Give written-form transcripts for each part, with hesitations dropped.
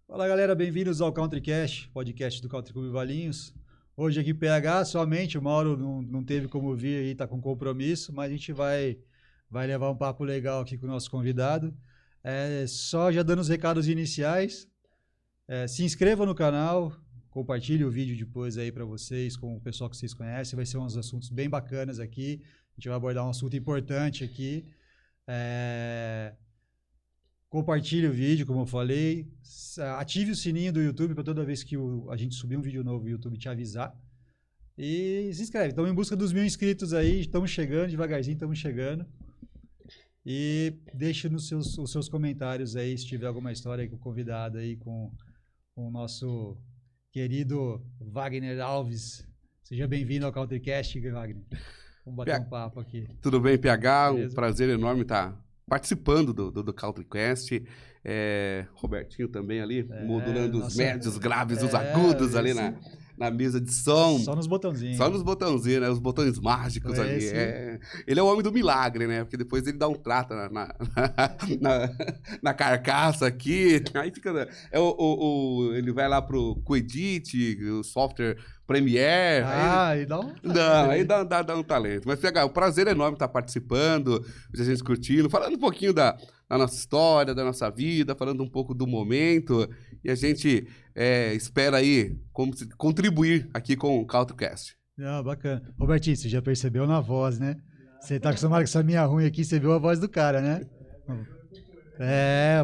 Fala galera, bem-vindos ao CountryCast, podcast do Country Clube Valinhos. Hoje aqui PH somente, o Mauro não teve como vir aí, tá com compromisso, mas a gente vai levar um papo legal aqui com o nosso convidado. Só já dando os recados iniciais, se inscreva no canal, compartilhe o vídeo depois aí para vocês, com o pessoal que vocês conhecem, vai ser uns assuntos bem bacanas aqui, a gente vai abordar um assunto importante aqui. Compartilhe o vídeo, como eu falei, ative o sininho do YouTube para toda vez que a gente subir um vídeo novo, o YouTube te avisar. E se inscreve. Estamos em busca dos 1000 inscritos aí, estamos chegando, devagarzinho estamos chegando. E deixe os seus comentários aí, se tiver alguma história aí com o convidado aí, com o nosso querido Wagner Alves. Seja bem-vindo ao CountryCast, Wagner. Vamos bater um papo aqui. Tudo bem, PH? Beleza? Um prazer enorme estar participando do CountryCast. Robertinho também ali, modulando os médios, graves, os agudos ali na mesa de som. Só nos botãozinhos. Só nos botãozinhos, né? Os botões mágicos ali. Ele é o homem do milagre, né? Porque depois ele dá um trato na carcaça aqui. Aí fica... ele vai lá pro Coedit, o software Premiere. Aí dá um talento. Não, aí dá um talento. Mas, PH, o prazer é enorme estar participando, a gente curtindo, falando um pouquinho da nossa história, da nossa vida, falando um pouco do momento. E a gente espera aí contribuir aqui com o CountryCast. Bacana. Robertinho, você já percebeu na voz, né? Você tá acostumado com essa minha ruim aqui, você viu a voz do cara, né?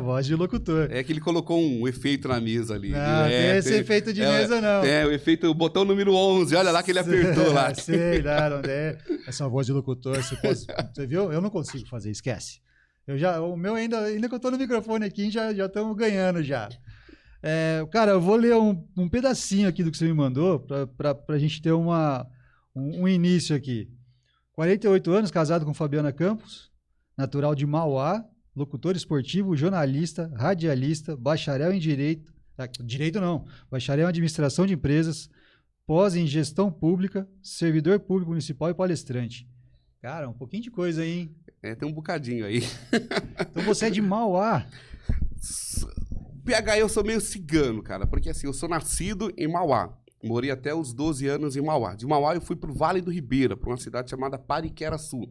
Voz de locutor. É que ele colocou um efeito na mesa ali. Não, tem esse efeito de mesa, não. O efeito, o botão número 11, olha lá que ele apertou lá. Sei, não é. Essa voz de locutor, você viu? Eu não consigo fazer, esquece. O meu ainda que eu tô no microfone aqui, já estamos ganhando já. Cara, eu vou ler um pedacinho aqui do que você me mandou pra gente ter um início aqui. 48 anos, casado com Fabiana Campos, natural de Mauá, locutor esportivo, jornalista, radialista, bacharel em bacharel em administração de empresas, pós em gestão pública, servidor público municipal e palestrante. Cara, um pouquinho de coisa aí, hein? Tem um bocadinho aí. Então você é de Mauá. PH, eu sou meio cigano, cara, porque assim, eu sou nascido em Mauá. Morei até os 12 anos em Mauá. De Mauá eu fui pro Vale do Ribeira, para uma cidade chamada Pariquera-Açu.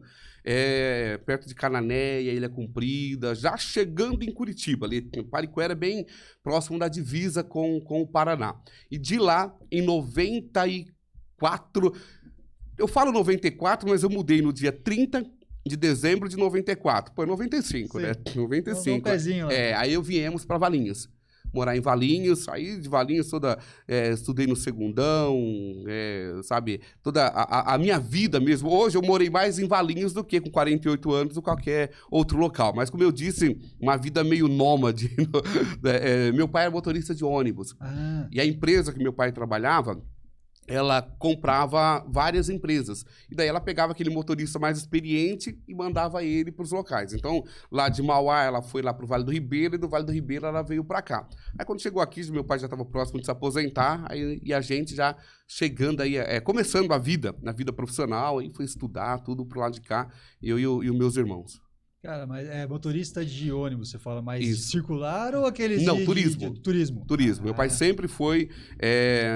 Perto de Cananéia, Ilha Comprida, já chegando em Curitiba. Ali, Pariquera é bem próximo da divisa com o Paraná. E de lá, em 94... Eu falo 94, mas eu mudei no dia 30 de dezembro de 94. Pô, é 95, sim, né? 95. Um pezinho lá. Aí viemos para Valinhos. Morar em Valinhos, aí de Valinhos estudei no Segundão, sabe? Toda a minha vida mesmo. Hoje eu morei mais em Valinhos do que com 48 anos ou qualquer outro local. Mas como eu disse, uma vida meio nômade. Meu pai era motorista de ônibus. E a empresa que meu pai trabalhava, ela comprava várias empresas. E daí ela pegava aquele motorista mais experiente e mandava ele para os locais. Então, lá de Mauá, ela foi lá para o Vale do Ribeira, e do Vale do Ribeira ela veio para cá. Aí quando chegou aqui, meu pai já estava próximo de se aposentar, e a gente já chegando aí, começando a vida, na vida profissional, aí foi estudar tudo pro lado de cá, eu e os meus irmãos. Cara, mas motorista de ônibus, você fala mais Isso. Circular ou aqueles Não, turismo. Turismo. Turismo. Meu pai sempre foi...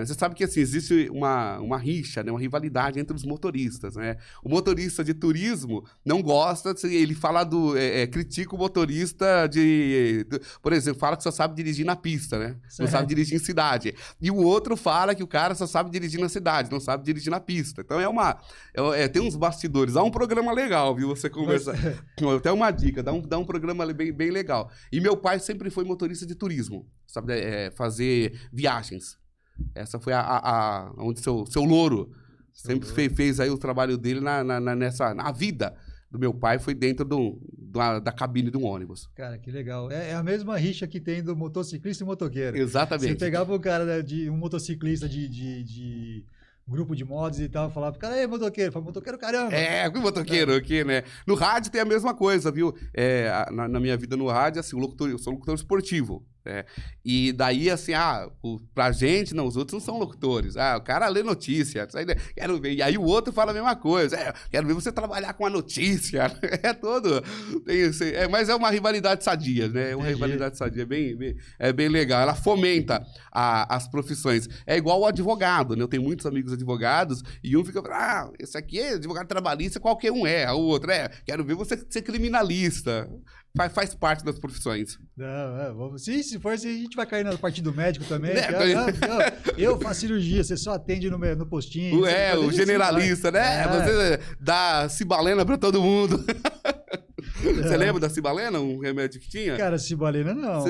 Você sabe que assim, existe uma rixa, né, uma rivalidade entre os motoristas, né? O motorista de turismo não gosta, ele fala critica o motorista por exemplo, fala que só sabe dirigir na pista, né? Certo. Não sabe dirigir em cidade. E o outro fala que o cara só sabe dirigir na cidade, não sabe dirigir na pista. Então tem uns bastidores. Há um programa legal, viu? Você conversa... Até uma dica, dá um programa bem legal. E meu pai sempre foi motorista de turismo, sabe, fazer viagens. Essa foi onde seu louro sempre fez aí o trabalho dele na vida do meu pai, foi dentro da cabine de um ônibus. Cara, que legal. É a mesma rixa que tem do motociclista e motoqueiro. Exatamente. Você pegava o cara um motociclista de grupo de mods e tal, falava, cara, aí, motoqueiro. Fala, motoqueiro, caramba. Que motoqueiro aqui, né? No rádio tem a mesma coisa, viu? Na minha vida no rádio, assim, eu sou locutor esportivo. né? E daí, assim, pra gente, não, os outros não são locutores. O cara lê notícia, quero ver. E aí o outro fala a mesma coisa. Quero ver você trabalhar com a notícia. É todo. Mas é uma rivalidade sadia, né? É uma rivalidade sadia, é bem legal. Ela fomenta as profissões. É igual o advogado, né? Eu tenho muitos amigos advogados e um fica falando, esse aqui é advogado trabalhista, qualquer um é. O outro quero ver você ser criminalista. Faz parte das profissões. Não, se for assim, a gente vai cair na parte do médico também. Eu faço cirurgia, você só atende no postinho. O generalista, né? Você dá cibalena pra todo mundo. Você lembra da cibalena, um remédio que tinha? Cara, cibalena não.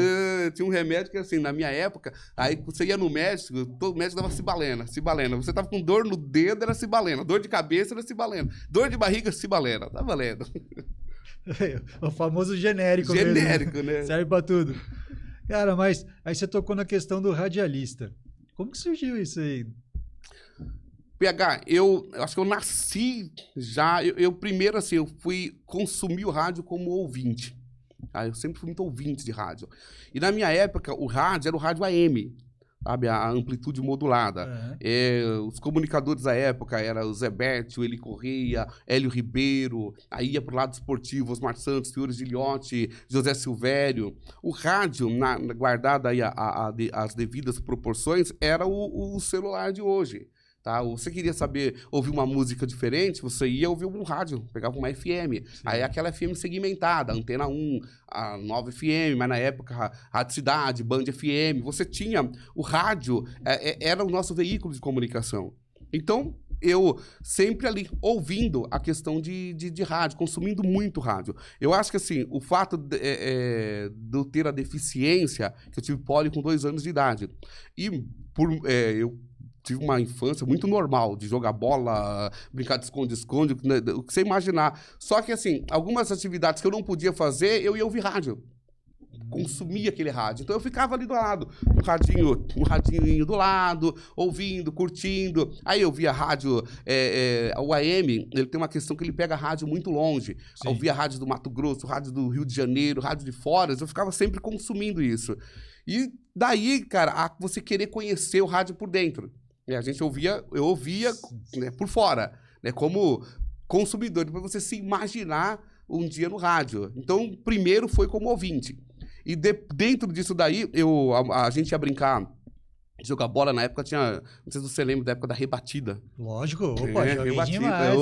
Tinha um remédio que, assim, na minha época, aí você ia no médico, todo médico dava cibalena. Você tava com dor no dedo, era cibalena. Dor de cabeça, era cibalena. Dor de barriga, cibalena. Tá valendo. O famoso genérico mesmo. Genérico, né? Serve pra tudo. Cara, mas aí você tocou na questão do radialista. Como que surgiu isso aí? PH, eu acho que eu nasci já... Eu primeiro, assim, eu fui consumir o rádio como ouvinte. Tá? Eu sempre fui muito ouvinte de rádio. E na minha época, o rádio era o rádio AM. Sabe, a amplitude modulada. Os comunicadores da época eram o Zé Berti, o Eli Correia, Hélio Ribeiro, aí ia pro lado esportivo, Osmar Santos, Fiore Giliotti, José Silvério. O rádio, guardado aí as devidas proporções, era o celular de hoje. Tá? Você queria ouvir uma música diferente, você ia ouvir um rádio, pegava uma FM. Sim. Aí aquela FM segmentada, Antena 1, a Nova FM, mas na época Rádio Cidade, Band FM. Você tinha... O rádio era o nosso veículo de comunicação. Então, eu sempre ali ouvindo a questão de rádio, consumindo muito rádio. Eu acho que, assim, o fato de eu ter a deficiência, que eu tive pólio com 2 anos de idade, e eu tive uma infância muito normal, de jogar bola, brincar de esconde-esconde, né, o que você imaginar. Só que, assim, algumas atividades que eu não podia fazer, eu ia ouvir rádio. Consumia aquele rádio. Então, eu ficava ali do lado, um radinho do lado, ouvindo, curtindo. Aí eu via rádio, o AM, ele tem uma questão que ele pega rádio muito longe. Eu via rádio do Mato Grosso, rádio do Rio de Janeiro, rádio de fora, eu ficava sempre consumindo isso. E daí, cara, você querer conhecer o rádio por dentro. A gente eu ouvia, né, por fora, né, como consumidor, depois você se imaginar um dia no rádio. Então, primeiro foi como ouvinte. E dentro disso daí, a gente ia brincar, jogar bola. Na época tinha, não sei se você lembra da época da rebatida. Lógico, joguei demais.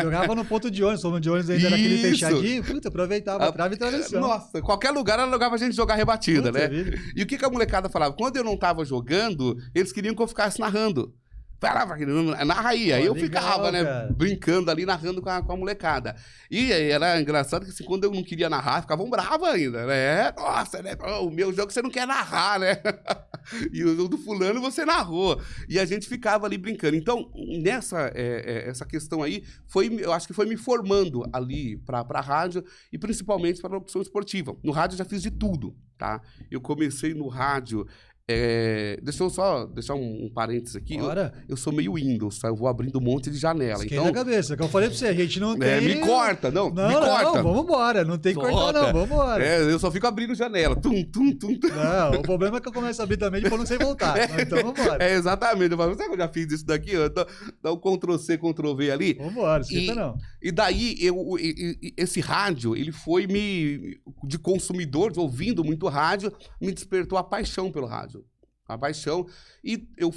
Jogava no ponto de ônibus, o de ônibus ainda era aquele fechadinho, aproveitava a trave e travessão. Nossa, qualquer lugar ela jogava a gente jogar rebatida, né? E o que a molecada falava? Quando eu não tava jogando, eles queriam que eu ficasse narrando. Falava, narra aí. Aí eu ficava, né, cara, brincando ali, narrando com a molecada. E era engraçado que, assim, quando eu não queria narrar, ficavam bravos ainda, né? Nossa, né? O meu jogo você não quer narrar, né? E o do fulano você narrou. E a gente ficava ali brincando. Então, essa questão aí, eu acho que foi me formando ali para a rádio e principalmente para a opção esportiva. No rádio eu já fiz de tudo, tá? Eu comecei no rádio... deixa eu só deixar um parênteses aqui. Eu sou meio Windows, tá? Eu vou abrindo um monte de janela. Esquenta a cabeça, que eu falei pra você, a gente não tem... me corta, me corta. Não, vamos embora, não tem que cortar não, vamos embora. Eu só fico abrindo janela. Tum. Não, o problema é que eu começo a abrir também e depois não sei voltar. Então vamos embora. Exatamente. Eu falo, sabe que eu já fiz isso daqui? Dá um Ctrl-C, Ctrl-V ali. Vamos embora, esquenta não. E daí, esse rádio, ele foi de consumidor, de ouvindo muito rádio, me despertou a paixão pelo rádio. A paixão, e eu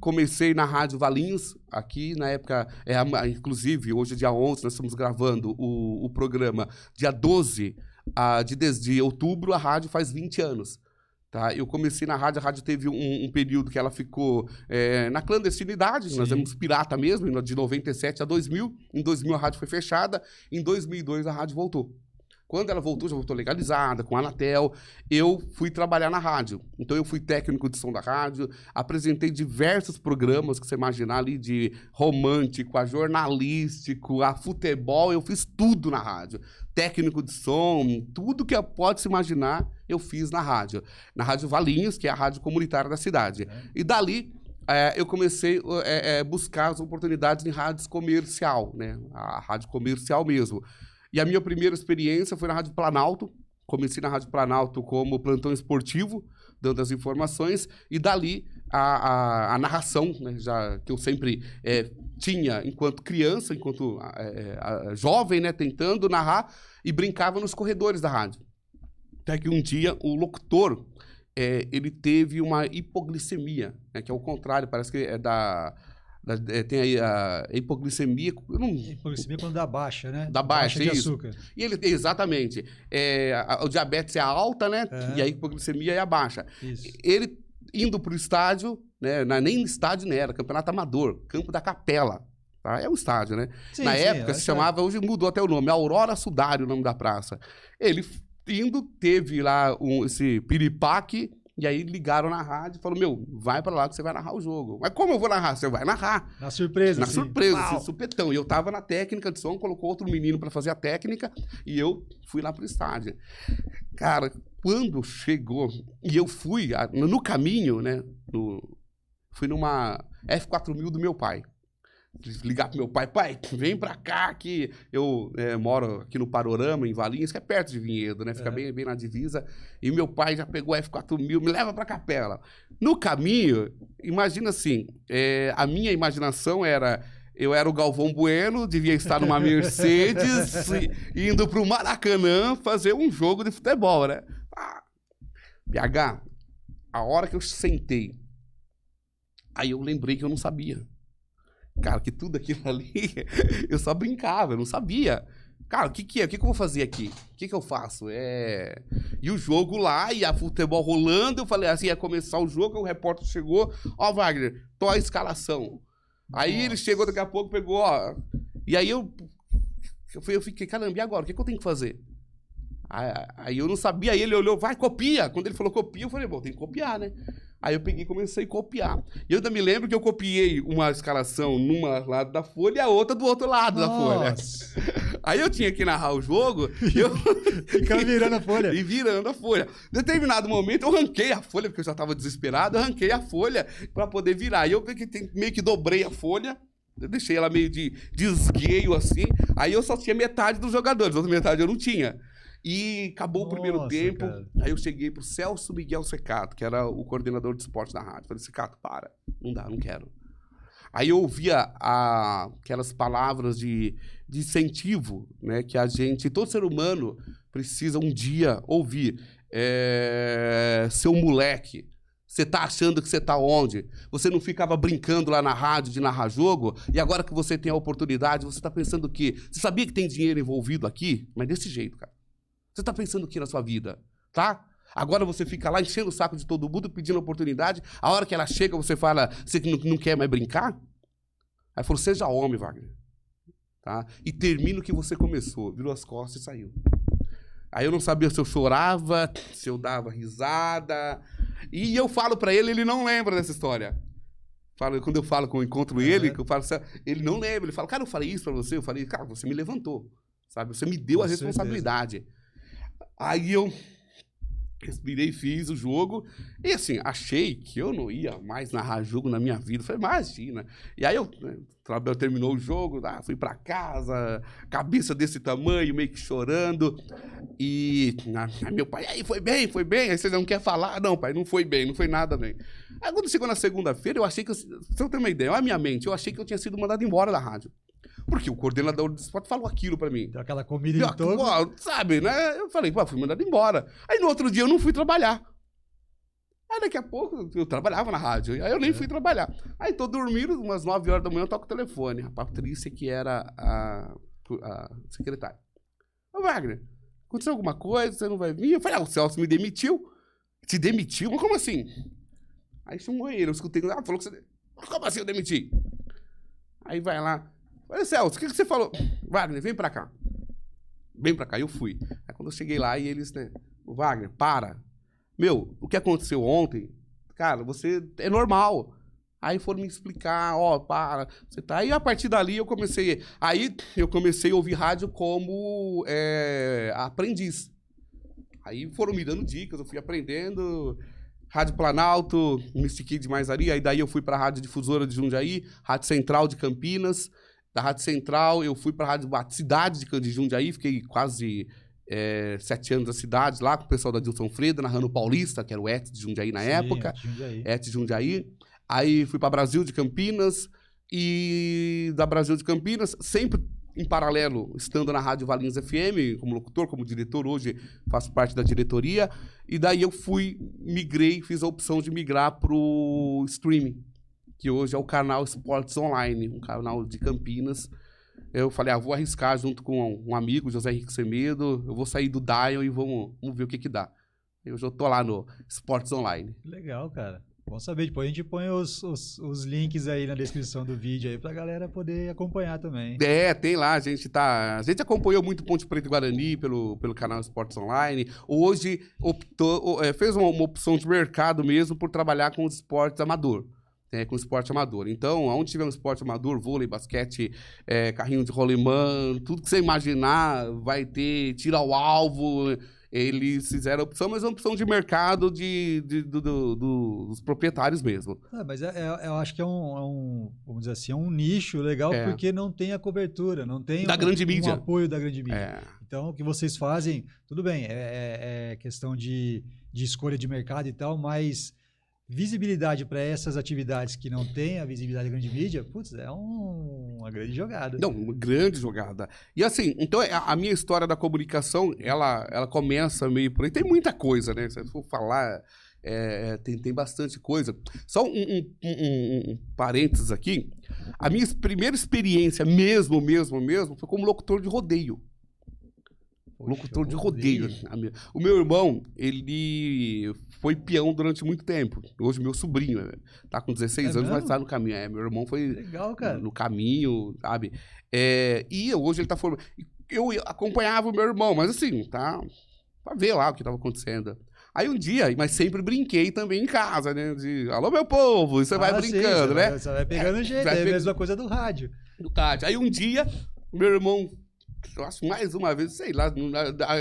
comecei na Rádio Valinhos, aqui na época, inclusive, hoje é dia 11, nós estamos gravando o programa, dia 12 de outubro, a rádio faz 20 anos. Tá? Eu comecei na rádio, a rádio teve um período que ela ficou na clandestinidade. Sim. Nós éramos pirata mesmo, de 97 a 2000. Em 2000 a rádio foi fechada, em 2002 a rádio voltou. Quando ela voltou, já voltou legalizada, com a Anatel, eu fui trabalhar na rádio. Então, eu fui técnico de som da rádio, apresentei diversos programas que você imaginar ali, de romântico, a jornalístico, a futebol, eu fiz tudo na rádio. Técnico de som, tudo que pode se imaginar, eu fiz na rádio. Na Rádio Valinhos, que é a rádio comunitária da cidade. E dali... eu comecei a buscar as oportunidades em rádios comercial, né? A rádio comercial mesmo. E a minha primeira experiência foi na Rádio Planalto, comecei na Rádio Planalto como plantão esportivo, dando as informações, e dali a narração, né, já, que eu sempre tinha enquanto criança, enquanto jovem, né, tentando narrar, e brincava nos corredores da rádio. Até que um dia o locutor, ele teve uma hipoglicemia, né, que é o contrário, parece que é tem aí a hipoglicemia. Hipoglicemia quando dá baixa, né? Dá baixa, de isso. açúcar. E ele, exatamente. O diabetes é a alta, né? E a hipoglicemia é a baixa. Isso. Ele indo para o estádio, né? Nem estádio nem era, campeonato amador, Campo da Capela. Tá? É um estádio, né? Sim, Na sim, época se chamava, hoje mudou até o nome, Aurora Sudário, o nome da praça. Ele indo, teve lá esse piripaque. E aí ligaram na rádio e falaram, meu, vai pra lá que você vai narrar o jogo. Mas como eu vou narrar? Você vai narrar. Na surpresa, Na assim. surpresa, Uau. assim, supetão. E eu tava na técnica de som, colocou outro menino pra fazer a técnica e eu fui lá pro estádio. Cara, quando chegou, e eu fui, no caminho, né, fui numa F4000 do meu pai. Ligar pro meu pai, vem pra cá que eu moro aqui no Parorama, em Valinhos, que é perto de Vinhedo, né? Fica bem na divisa. E meu pai já pegou a F4000, me leva pra Capela. No caminho, imagina assim, a minha imaginação era... Eu era o Galvão Bueno, devia estar numa Mercedes, indo pro Maracanã fazer um jogo de futebol, né? PH, a hora que eu sentei, aí eu lembrei que eu não sabia. Cara, que tudo aquilo ali, eu só brincava, eu não sabia. Cara, o que é? O que eu vou fazer aqui? O que eu faço? E o jogo lá, e a futebol rolando, eu falei assim, ia começar o jogo, o repórter chegou, ó, Wagner, tô a escalação. Aí ele chegou daqui a pouco, pegou, ó, e aí eu fiquei, caramba, e agora? O que eu tenho que fazer? Aí eu não sabia, aí ele olhou, vai, copia. Quando ele falou copia, eu falei, bom, tem que copiar, né? Aí eu peguei e comecei a copiar. E eu ainda me lembro que eu copiei uma escalação numa lado da folha e a outra do outro lado da folha. Aí eu tinha que narrar o jogo e eu... Ficava virando a folha. E virando a folha. Em determinado momento eu ranquei a folha, porque eu já estava desesperado, eu ranquei a folha para poder virar. E eu meio que dobrei a folha, eu deixei ela meio de esgueio assim, aí eu só tinha metade dos jogadores, a outra metade eu não tinha. E acabou o primeiro tempo, cara. Aí eu cheguei pro Celso Miguel Secato, que era o coordenador de esporte da rádio. Falei, Secato, para, não dá, não quero. Aí eu ouvia aquelas palavras de incentivo, né, que todo ser humano precisa um dia ouvir. Seu moleque, você tá achando que você tá onde? Você não ficava brincando lá na rádio de narrar jogo? E agora que você tem a oportunidade, você tá pensando o quê? Você sabia que tem dinheiro envolvido aqui? Mas desse jeito, cara. Você tá pensando o que na sua vida, tá? Agora você fica lá enchendo o saco de todo mundo, pedindo oportunidade. A hora que ela chega, você fala, você não quer mais brincar? Aí falou, seja homem, Wagner. Tá? E termina o que você começou. Virou as costas e saiu. Aí eu não sabia se eu chorava, se eu dava risada. E eu falo pra ele, ele não lembra dessa história. Quando eu encontro ele, que eu falo, ele não lembra. Ele fala, cara, eu falei isso pra você. Eu falei, cara, você me levantou. Sabe? Você me deu a responsabilidade. Aí eu respirei, fiz o jogo. E assim, achei que eu não ia mais narrar jogo na minha vida. Falei, imagina. E aí eu terminou o jogo, fui pra casa, cabeça desse tamanho, meio que chorando. E meu pai, aí foi bem. Aí você não quer falar? Não, pai, não foi bem, não foi nada bem. Aí quando chegou na segunda-feira, eu achei que, se eu ter uma ideia, olha a minha mente, eu achei que eu tinha sido mandado embora da rádio. Porque o coordenador do esporte falou aquilo pra mim. Deu aquela comida em todo. Sabe, né? Eu falei, fui mandado embora. Aí no outro dia eu não fui trabalhar. Aí daqui a pouco eu trabalhava na rádio. Aí eu nem fui trabalhar. Aí tô dormindo, umas 9 horas da manhã eu toco o telefone. A Patrícia, que era a secretária. Ô, Wagner, aconteceu alguma coisa? Você não vai vir? Eu falei, o Celso me demitiu. Te demitiu? Mas como assim? Aí chamou ele, eu escutei. Falou que você... Como assim eu demiti? Aí vai lá. Olha, Celso, o que você falou? Wagner, vem pra cá. Vem pra cá, eu fui. Aí quando eu cheguei lá, e eles, né? Wagner, para. Meu, o que aconteceu ontem, cara, você é normal. Aí foram me explicar, para, você tá... Aí a partir dali eu comecei a ouvir rádio como aprendiz. Aí foram me dando dicas, eu fui aprendendo... Rádio Planalto, me estiquei demais ali, aí daí eu fui pra Rádio Difusora de Jundiaí, Rádio Central de Campinas, da Rádio Central eu fui pra Rádio Cidade de Jundiaí, fiquei quase 7 anos da cidade, lá com o pessoal da Dilson Freda, narrando o Paulista, que era o Et de Jundiaí na época. Et de Jundiaí. Aí fui para Brasil de Campinas, e da Brasil de Campinas, sempre em paralelo, estando na Rádio Valinhos FM, como locutor, como diretor, hoje faço parte da diretoria, e daí eu migrei, fiz a opção de migrar para o streaming, que hoje é o canal Esportes Online, um canal de Campinas. Eu falei, vou arriscar junto com um amigo, José Henrique Semedo, eu vou sair do Dial e vamos ver o que dá. Eu já tô lá no Esportes Online. Legal, cara. Bom saber, depois a gente põe os links aí na descrição do vídeo aí pra galera poder acompanhar também. Tem lá, a gente acompanhou muito Ponte Preta e Guarani pelo canal Esportes Online. Hoje fez uma opção de mercado mesmo por trabalhar com os esportes amador. Com esporte amador. Então, onde tiver um esporte amador, vôlei, basquete, carrinho de rolimã, tudo que você imaginar, vai ter tiro ao alvo. Eles fizeram a opção, mas é uma opção de mercado dos proprietários mesmo. Mas eu acho que vamos dizer assim, é um nicho legal, porque não tem a cobertura, não tem grande mídia. Apoio da grande mídia. Então, o que vocês fazem, tudo bem, é questão de escolha de mercado e tal, mas visibilidade para essas atividades que não tem a visibilidade da grande mídia, putz, é uma grande jogada. Não, uma grande jogada. E assim, então a minha história da comunicação, ela começa meio por aí. Tem muita coisa, né? Se eu for falar, tem bastante coisa. Só um parênteses aqui. A minha primeira experiência mesmo, foi como locutor de rodeio. Locutor de rodeio. O meu irmão, ele foi peão durante muito tempo. Hoje, meu sobrinho, tá com 16 anos, mas tá no caminho. Meu irmão foi legal, cara. No caminho, sabe? E hoje ele tá formando. Eu acompanhava o meu irmão, mas assim, tá? Pra ver lá o que tava acontecendo. Aí um dia, mas sempre brinquei também em casa, né? Alô, meu povo, e você vai brincando, sim, né? Você vai pegando jeito, é a mesma coisa do rádio. Aí um dia, meu irmão, eu acho mais uma vez, sei lá,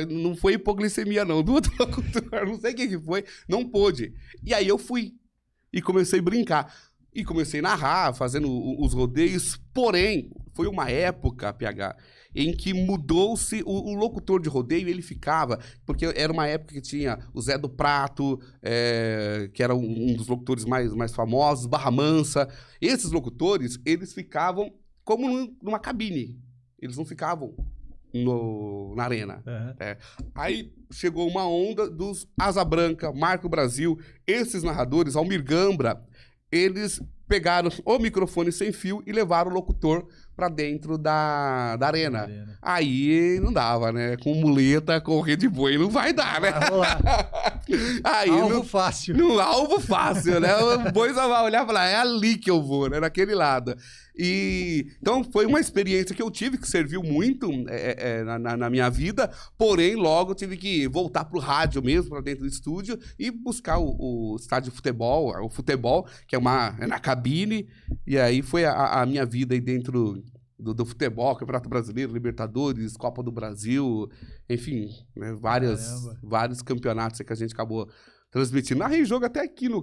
não foi hipoglicemia não, do outro locutor, não sei o que foi, não pôde. E aí eu fui e comecei a brincar. E comecei a narrar, fazendo os rodeios, porém, foi uma época, PH, em que mudou-se, o locutor de rodeio, ele ficava, porque era uma época que tinha o Zé do Prato, que era um dos locutores mais famosos, Barra Mansa. Esses locutores, eles ficavam como numa cabine. Eles não ficavam na arena. Uhum. Aí chegou uma onda dos Asa Branca, Marco Brasil, esses narradores, Almir Gambra, eles pegaram o microfone sem fio e levaram o locutor para dentro da arena. Aí não dava, né? Com muleta, com rede boi, não vai dar, né? Aí, alvo fácil. Alvo fácil, né? O boi só vai olhar e falar, é ali que eu vou, né? Naquele lado. Então, foi uma experiência que eu tive, que serviu muito na minha vida, porém, logo tive que voltar pro rádio mesmo, para dentro do estúdio, e buscar o estádio de futebol, o futebol, que é na cabine, e aí foi a minha vida aí dentro do futebol, Campeonato Brasileiro, Libertadores, Copa do Brasil, enfim, né, vários campeonatos que a gente acabou transmitindo. Narrei jogo até aqui no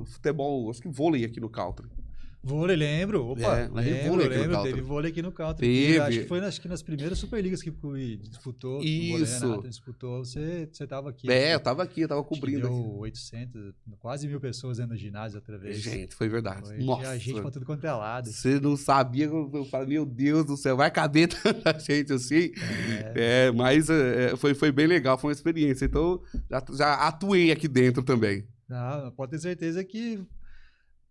futebol, acho que vôlei aqui no Country. Vôlei, lembro. Opa, lembro. Teve vôlei aqui no Country. Acho que foi nas primeiras Superligas que disputou. Isso. O Renato disputou. Você estava aqui. Eu estava aqui, eu estava cobrindo. Deu 800, quase 1.000 pessoas dentro do ginásio outra vez. Gente, foi verdade. Nossa. Tinha gente pra tudo quanto é lado. Você não sabia, eu falei, meu Deus do céu, vai caber tanta gente assim? Mas foi bem legal, foi uma experiência. Então, já atuei aqui dentro também. Não, pode ter certeza que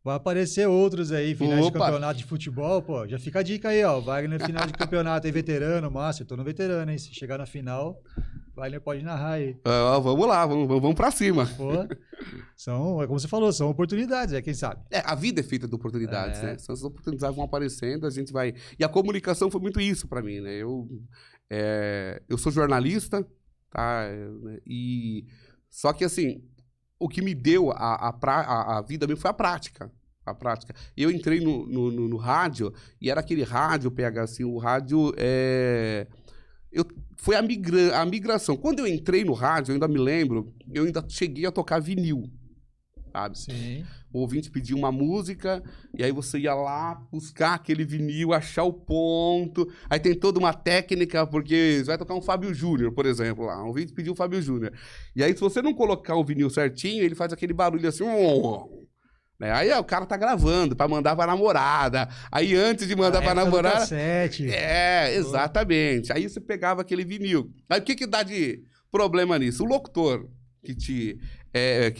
vai aparecer outros aí, finais de campeonato de futebol, pô. Já fica a dica aí, ó. Wagner, final de campeonato aí, veterano, Márcio. Eu tô no veterano, hein? Se chegar na final, Wagner pode narrar aí. Vamos lá, vamos pra cima. Pô, como você falou, são oportunidades, quem sabe? A vida é feita de oportunidades, né? Essas oportunidades vão aparecendo, a gente vai... E a comunicação foi muito isso pra mim, né? Eu sou jornalista, tá? Só que, assim, o que me deu a vida mesmo foi a prática. Eu entrei no rádio, e era aquele rádio, PH, assim, o rádio... Foi a migração. Quando eu entrei no rádio, eu ainda me lembro, eu ainda cheguei a tocar vinil. sabe? Sim. O ouvinte pedia uma música, e aí você ia lá buscar aquele vinil, achar o ponto. Aí tem toda uma técnica, porque você vai tocar um Fábio Júnior, por exemplo, lá. O ouvinte pediu o Fábio Júnior. E aí, se você não colocar o vinil certinho, ele faz aquele barulho assim. Né? Aí o cara tá gravando pra mandar pra namorada. Aí antes de mandar pra namorada. Cassete. Exatamente. Aí você pegava aquele vinil. Aí o que dá de problema nisso? O locutor que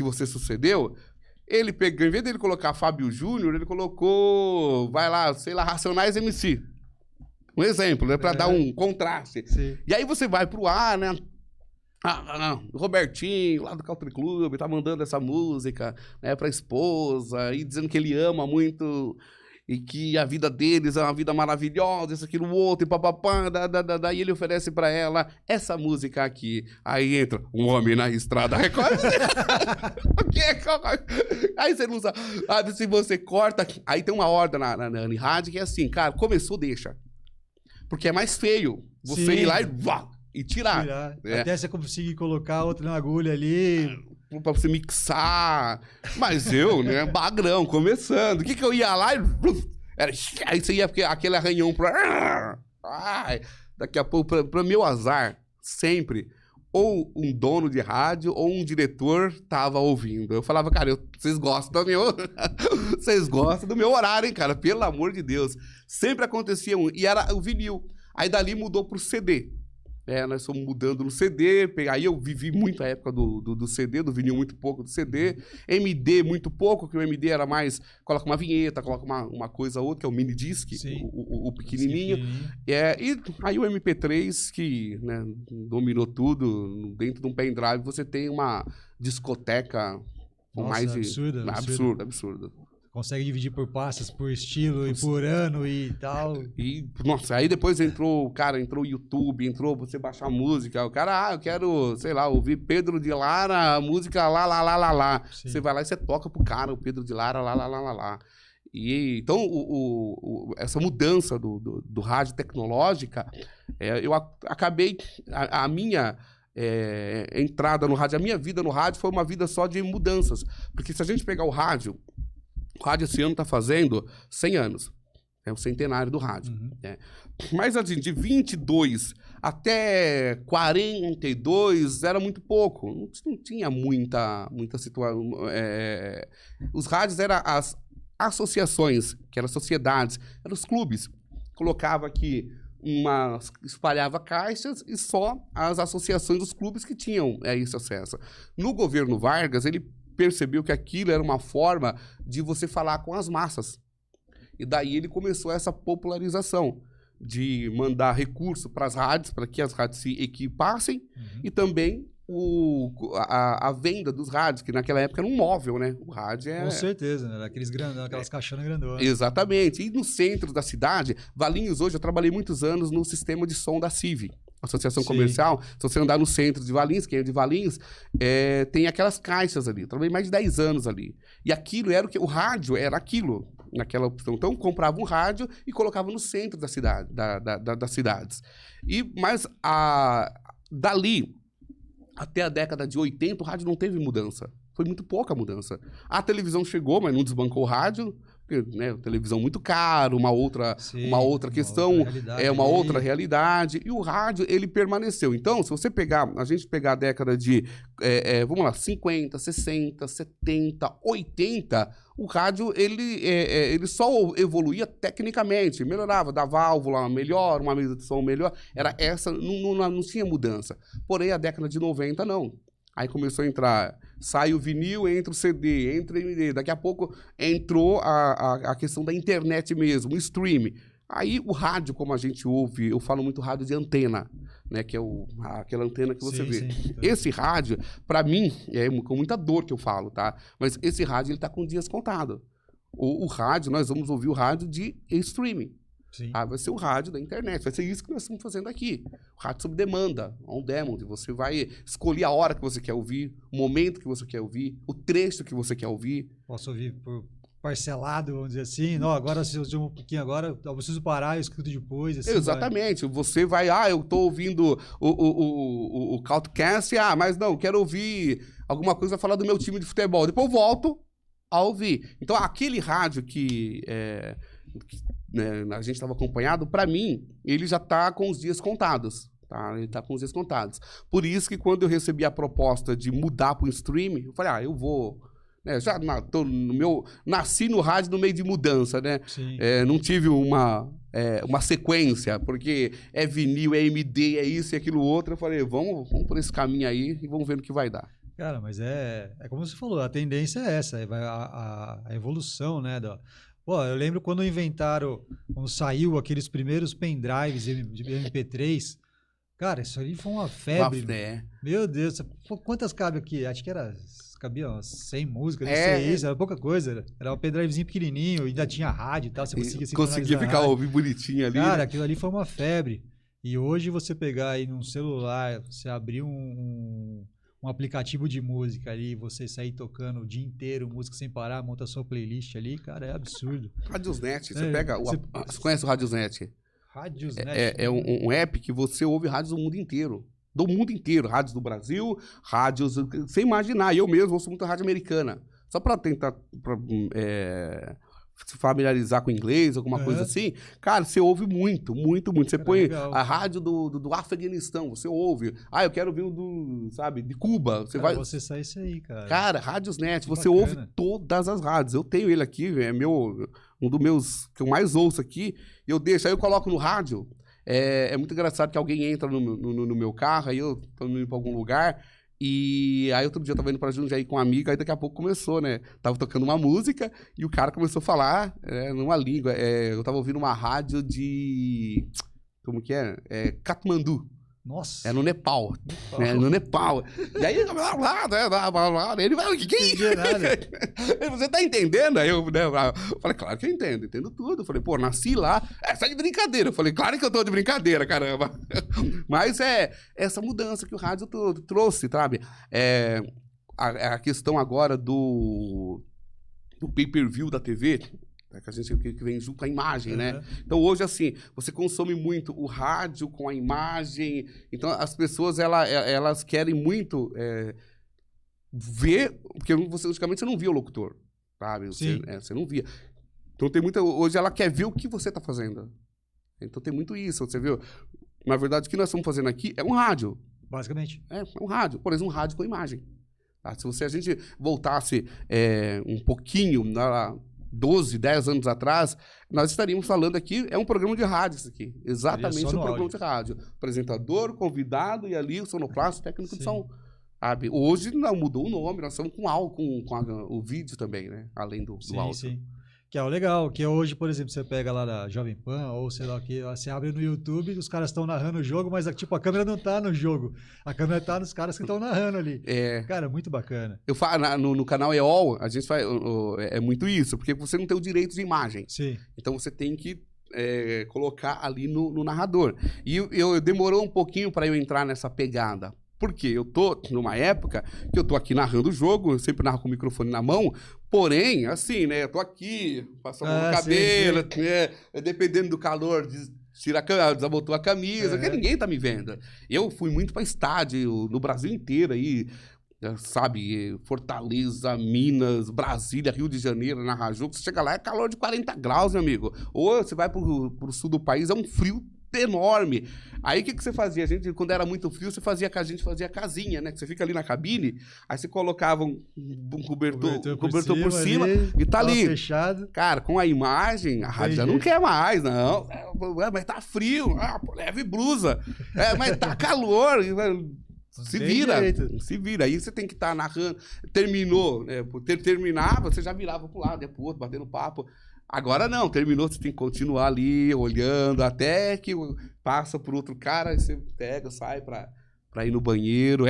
você sucedeu. Ele pegou, em vez dele colocar Fábio Júnior, ele colocou, vai lá, sei lá, Racionais MC. Um exemplo, né? Pra dar um contraste. Sim. E aí você vai pro ar, né? O Robertinho, lá do Country Club, tá mandando essa música, né, pra esposa, e dizendo que ele ama muito, e que a vida deles é uma vida maravilhosa, isso, aquilo, outro, e papapá, daí ele oferece pra ela essa música aqui. Aí entra Um Homem na Estrada. Aí você não sabe. Se você corta. Aí tem uma ordem na rádio que é assim, cara, começou, deixa. Porque é mais feio você ir lá e tirar. É. Até você conseguir colocar outra na agulha ali. Pra você mixar. Mas eu, né, bagrão, começando. O que eu ia lá e... Aí você ia aquele arranhão pra... Ai, daqui a pouco, pra meu azar, sempre, ou um dono de rádio ou um diretor tava ouvindo. Eu falava, cara, vocês gostam vocês gostam do meu horário, hein, cara? Pelo amor de Deus. Sempre acontecia e era o vinil. Aí dali mudou pro CD. Nós fomos mudando no CD, aí eu vivi muito a época do CD, do vinil muito pouco do CD, MD muito pouco, que o MD era mais, coloca uma vinheta, coloca uma coisa ou outra, que é o mini disc, o pequenininho. E aí o MP3, que, né, dominou tudo, dentro de um pendrive você tem uma discoteca com mais de... Absurdo. Consegue dividir por pastas, por estilo e por ano e tal. E, nossa, aí depois entrou o YouTube, entrou você baixar música. O cara, eu quero, sei lá, ouvir Pedro de Lara, a música lá. Sim. Você vai lá e você toca pro cara, o Pedro de Lara, lá. E, então, essa mudança do rádio tecnológica, eu acabei, a minha... entrada no rádio, a minha vida no rádio foi uma vida só de mudanças. Porque se a gente pegar o rádio esse ano está fazendo 100 anos. É o centenário do rádio. Uhum. Mas assim, de 22 até 42 era muito pouco. Não tinha muita situação. Os rádios eram as associações, que eram sociedades, eram os clubes. Colocava aqui espalhava caixas e só as associações dos clubes que tinham esse acesso. No governo Vargas, ele percebeu que aquilo era uma forma de você falar com as massas. E daí ele começou essa popularização de mandar recurso para as rádios, para que as rádios se equipassem, e também a venda dos rádios, que naquela época era um móvel, né? O rádio Com certeza, né? Aquelas caixonas grandonas. Exatamente. E no centro da cidade, Valinhos hoje, eu trabalhei muitos anos no sistema de som da CIV, Associação Comercial. Se você andar no centro de Valinhos, quem é de Valinhos, tem aquelas caixas ali. Eu trabalhei mais de 10 anos ali. E aquilo era o rádio era aquilo, naquela opção. Então, comprava um rádio e colocava no centro da cidade, das cidades. Mas dali até a década de 80, o rádio não teve mudança. Foi muito pouca mudança. A televisão chegou, mas não desbancou o rádio. Porque, né, televisão muito caro, uma outra questão, outra realidade. E o rádio, ele permaneceu. Então, se você a gente pegar a década de, vamos lá, 50, 60, 70, 80, o rádio, ele só evoluía tecnicamente, melhorava, da válvula melhor, uma mesa de som melhor, era essa, não tinha mudança. Porém, a década de 90, não. Aí começou a entrar, sai o vinil, entra o CD, entra o MD. Daqui a pouco entrou a questão da internet mesmo, o streaming. Aí o rádio, como a gente ouve, eu falo muito rádio de antena, né? Que é aquela antena que você vê. Sim. Esse rádio, para mim, é com muita dor que eu falo, tá? Mas esse rádio, ele tá com dias contados. O rádio, nós vamos ouvir o rádio de streaming. Sim. Vai ser o rádio da internet, vai ser isso que nós estamos fazendo aqui. O rádio sob demanda, on demand. Você vai escolher a hora que você quer ouvir, o momento que você quer ouvir, o trecho que você quer ouvir. Posso ouvir parcelado, vamos dizer assim. Não, agora se eu um pouquinho agora, eu preciso parar, eu escuto depois. Assim, Exatamente. Você vai, eu tô ouvindo o Caltcast, mas não, quero ouvir alguma coisa falar do meu time de futebol. Depois eu volto a ouvir. Então, aquele rádio né, a gente estava acompanhado, para mim, ele já tá com os dias contados. Tá? Ele tá com os dias contados. Por isso que quando eu recebi a proposta de mudar para o streaming, eu falei, eu vou... nasci no rádio no meio de mudança, né? Não tive uma sequência, porque é vinil, é MD, é isso e aquilo outro. Eu falei, vamos por esse caminho aí e vamos ver no que vai dar. Cara, mas é como você falou, a tendência é essa, a evolução, né? Pô, eu lembro quando saiu aqueles primeiros pendrives de MP3, cara, isso ali foi uma febre. Meu Deus, quantas cabe aqui? Acho que cabia umas 100 músicas, não sei isso, era pouca coisa. Era um pendrivezinho pequenininho, ainda tinha rádio e tal, você conseguia ficar ouvindo bonitinho ali. Cara, aquilo ali foi uma febre. E hoje você pegar aí num celular, você abrir um aplicativo de música ali, você sair tocando o dia inteiro, música sem parar, monta a sua playlist ali, cara, é absurdo. Radiosnet, você pega... Você conhece o Radiosnet? Radiosnet? É um app que você ouve rádios do mundo inteiro. Do mundo inteiro. Rádios do Brasil, rádios... Sem imaginar. Eu mesmo ouço muito rádio americana. Só para tentar se familiarizar com inglês, alguma coisa assim. Cara, você ouve muito, muito, muito. Você põe a rádio do Afeganistão, você ouve. Eu quero ouvir de Cuba. Você sai isso aí, cara. Cara, Radiosnet, você ouve todas as rádios. Eu tenho ele aqui, um dos meus que eu mais ouço aqui. Eu deixo, aí eu coloco no rádio. É muito engraçado que alguém entra no meu carro, aí eu tô indo pra algum lugar, e aí outro dia eu tava indo pra Jundiaí com uma amiga, aí daqui a pouco começou, né? Tava tocando uma música, e o cara começou a falar numa língua. Eu tava ouvindo uma rádio de... Como que é? Katmandu. Nossa. É no Nepal. No Nepal. E aí, ele vai, o que é isso? Você tá entendendo? Aí eu falei, claro que eu entendo tudo. Eu falei, nasci lá. Você tá de brincadeira. Eu falei, claro que eu tô de brincadeira, caramba. Mas é essa mudança que o rádio trouxe, sabe? A questão agora do pay-per-view da TV... que vem junto com a imagem, né? Então, hoje, assim, você consome muito o rádio com a imagem. Então, as pessoas, elas querem muito ver... Porque antigamente você não via o locutor, sabe? Você não via. Então, tem muita... Hoje, ela quer ver o que você está fazendo. Então, tem muito isso, você viu? Na verdade, o que nós estamos fazendo aqui é um rádio. Basicamente. É um rádio. Por exemplo, um rádio com imagem. Tá? Se a gente voltasse um pouquinho... 12, 10 anos atrás, nós estaríamos falando aqui, é um programa de rádio isso aqui. Exatamente um programa de rádio. Apresentador, convidado e ali o sonoplasta, técnico de som. Sabe? Hoje não mudou o nome, nós estamos com o vídeo também, né? Além do áudio. Sim. Que é o legal, que hoje, por exemplo, você pega lá da Jovem Pan, ou sei lá o que, você abre no YouTube, os caras estão narrando o jogo, mas tipo, a câmera não tá no jogo. A câmera tá nos caras que estão narrando ali. Cara, muito bacana. Eu falo, no canal EOL, a gente faz, é muito isso, porque você não tem o direito de imagem. Sim. Então você tem que colocar ali no narrador. E eu demorou um pouquinho para eu entrar nessa pegada. Porque eu tô numa época que eu tô aqui narrando o jogo, eu sempre narro com o microfone na mão, porém, assim, né, eu tô aqui, passando no cabelo, dependendo do calor, desabotou a camisa, porque ninguém tá me vendo. Eu fui muito para estádio no Brasil inteiro aí, sabe, Fortaleza, Minas, Brasília, Rio de Janeiro, narrar jogo, você chega lá, é calor de 40 graus, meu amigo. Ou você vai pro sul do país, é um frio enorme. Aí o que você fazia? Quando era muito frio, a gente fazia casinha, né? Que você fica ali na cabine, aí você colocava um cobertor por cima ali, e tá ali. Fechado. Cara, com a imagem, a rádio já não quer mais, não. Mas tá frio, leve blusa. Mas tá calor. Se vira. Aí você tem que estar narrando. Terminou, né? Terminava, você já virava pro lado, pro outro, batendo papo. Agora não, terminou, você tem que continuar ali, olhando, até que passa por outro cara, aí você pega, sai pra ir no banheiro.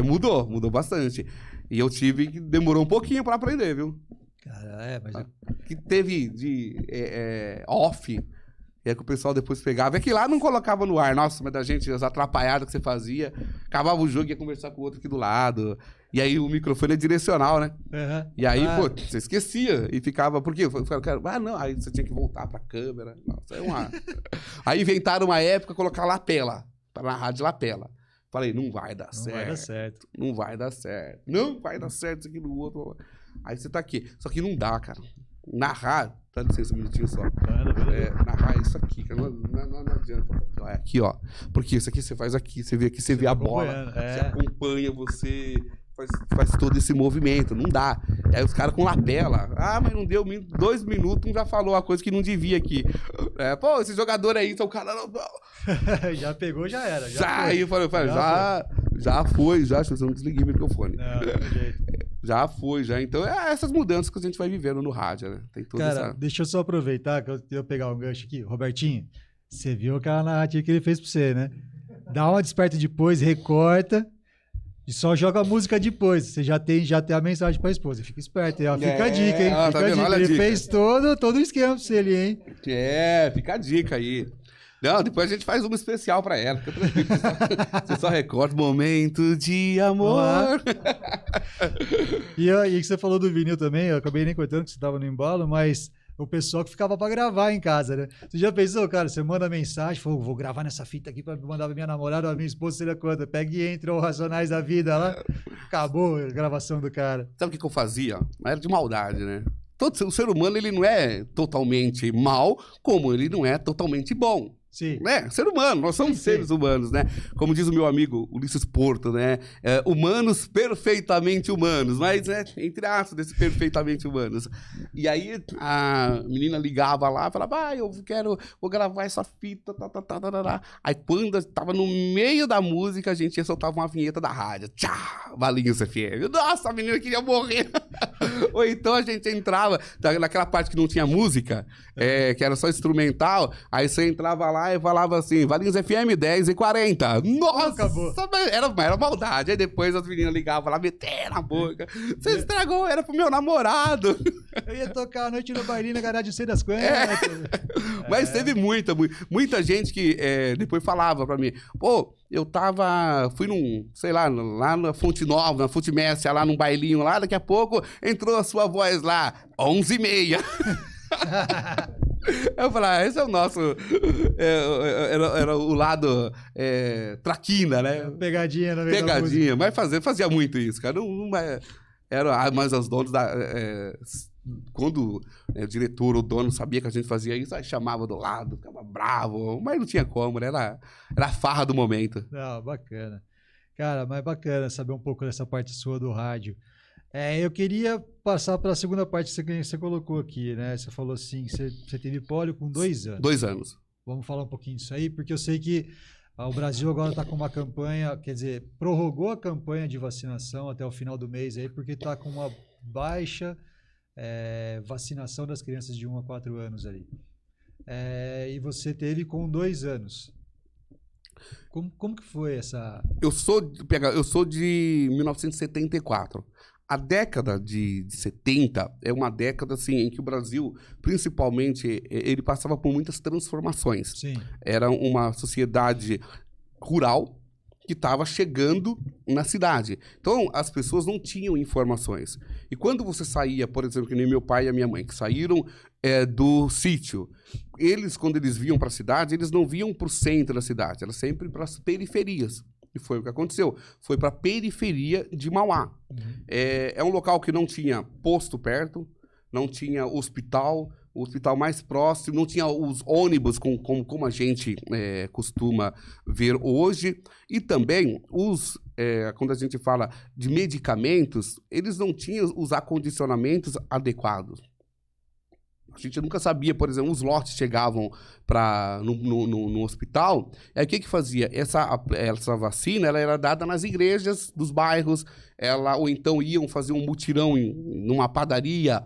Mudou bastante. E eu demorou um pouquinho pra aprender, viu? Cara, mas... Que teve de off, E aí que o pessoal depois pegava. É que lá não colocava no ar. Nossa, mas da gente, as atrapalhadas que você fazia. Acabava o jogo e ia conversar com o outro aqui do lado. E aí o microfone é direcional, né? Uhum. E aí, pô, você esquecia. E ficava... Por quê? Não. Aí você tinha que voltar pra câmera. Nossa, é uma... Aí inventaram uma época colocar lapela. Na rádio lapela. Falei, não vai dar certo. Vai dar certo. Não vai dar certo. Não vai dar certo isso aqui no outro. Aí você tá aqui. Só que não dá, cara. Narrar... Dá licença um minutinho só. Narrar isso aqui, cara. Não adianta. É aqui, ó. Porque isso aqui você faz aqui. Você vê aqui, você vê a bola. Você acompanha, você... Faz todo esse movimento, não dá. Aí os caras com lapela. Ah, mas não deu 2 minutos, um já falou uma coisa que não devia aqui. Pô, esse jogador aí, então o cara não. Já pegou, já era. Aí eu falei, já foi, eu não desliguei o microfone. Não jeito. Já foi, já. Então é essas mudanças que a gente vai vivendo no rádio, né? Tem toda cara, deixa eu só aproveitar que eu pegar um gancho aqui. Robertinho, você viu aquela narrativa que ele fez pra você, né? Dá uma desperta depois, recorta. E só joga a música depois. Você já tem a mensagem pra esposa. Fica esperto, hein? Fica a dica, hein? Fica a dica. Ele fez todo o esquema pra você ali, hein? Fica a dica aí. Não, depois a gente faz uma especial pra ela. Fica tranquilo. Você só recorta o momento de amor. E que você falou do vinil também, eu acabei nem cortando que você tava no embalo, mas... O pessoal que ficava pra gravar em casa, né? Você já pensou, cara? Você manda mensagem, falou, vou gravar nessa fita aqui pra mandar pra minha namorada ou a minha esposa, sei lá quanto. Pega e entra o Racionais da Vida lá. Acabou a gravação do cara. Sabe o que eu fazia? Era de maldade, né? O ser humano, ele não é totalmente mal, como ele não é totalmente bom. Sim. Né? Ser humano, nós somos seres humanos, né? Como diz o meu amigo Ulisses Porto, né? Humanos perfeitamente humanos, mas entre aspas, desse perfeitamente humanos. E aí a menina ligava lá, falava, vou gravar essa fita, Aí quando tava no meio da música, a gente ia soltar uma vinheta da rádio. Tchá! Valinhos FM. Nossa, a menina queria morrer. Ou então a gente entrava naquela parte que não tinha música, que era só instrumental, aí você entrava lá e falava assim, Valinhos FM 10h40. Nossa, acabou. Era maldade. Aí depois as meninas ligavam lá, meteram na boca. Você estragou, era pro meu namorado. Eu ia tocar a noite no bailinho na garagem, não sei das quantas. Mas teve muita gente que depois falava pra mim, pô, fui lá na Fonte Nova, na Fonte Messia, lá num bailinho lá, daqui a pouco entrou a sua voz lá, 11h30. Eu falei, esse é o nosso... Era o lado traquina, né? Pegadinha na verdade. Pegadinha, mas fazia muito isso, cara. Mas os donos quando o diretor, o dono sabia que a gente fazia isso, aí chamava do lado, ficava bravo, mas não tinha como, né? Era a farra do momento. Não, bacana. Cara, mas bacana saber um pouco dessa parte sua do rádio. Eu queria passar para a segunda parte que você colocou aqui, né? Você falou assim, você teve pólio com 2 anos. 2 anos. Vamos falar um pouquinho disso aí, porque eu sei que o Brasil agora está com uma campanha, quer dizer, prorrogou a campanha de vacinação até o final do mês aí, porque está com uma baixa vacinação das crianças de 1 a 4 anos ali. E você teve com 2 anos. Como que foi essa... Eu sou de 1974. A década de 70 é uma década assim, em que o Brasil, principalmente, ele passava por muitas transformações. Sim. Era uma sociedade rural que estava chegando na cidade. Então, as pessoas não tinham informações. E quando você saía, por exemplo, que nem meu pai e a minha mãe, que saíram do sítio, quando eles vinham para a cidade, eles não vinham para o centro da cidade, era sempre para as periferias. E foi o que aconteceu. Foi para a periferia de Mauá. Uhum. É um local que não tinha posto perto, não tinha hospital, o hospital mais próximo, não tinha os ônibus como a gente costuma ver hoje. E também, quando a gente fala de medicamentos, eles não tinham os acondicionamentos adequados. A gente nunca sabia, por exemplo, os lotes chegavam no hospital. Aí o que fazia? Essa vacina ela era dada nas igrejas dos bairros, ou então iam fazer um mutirão numa padaria,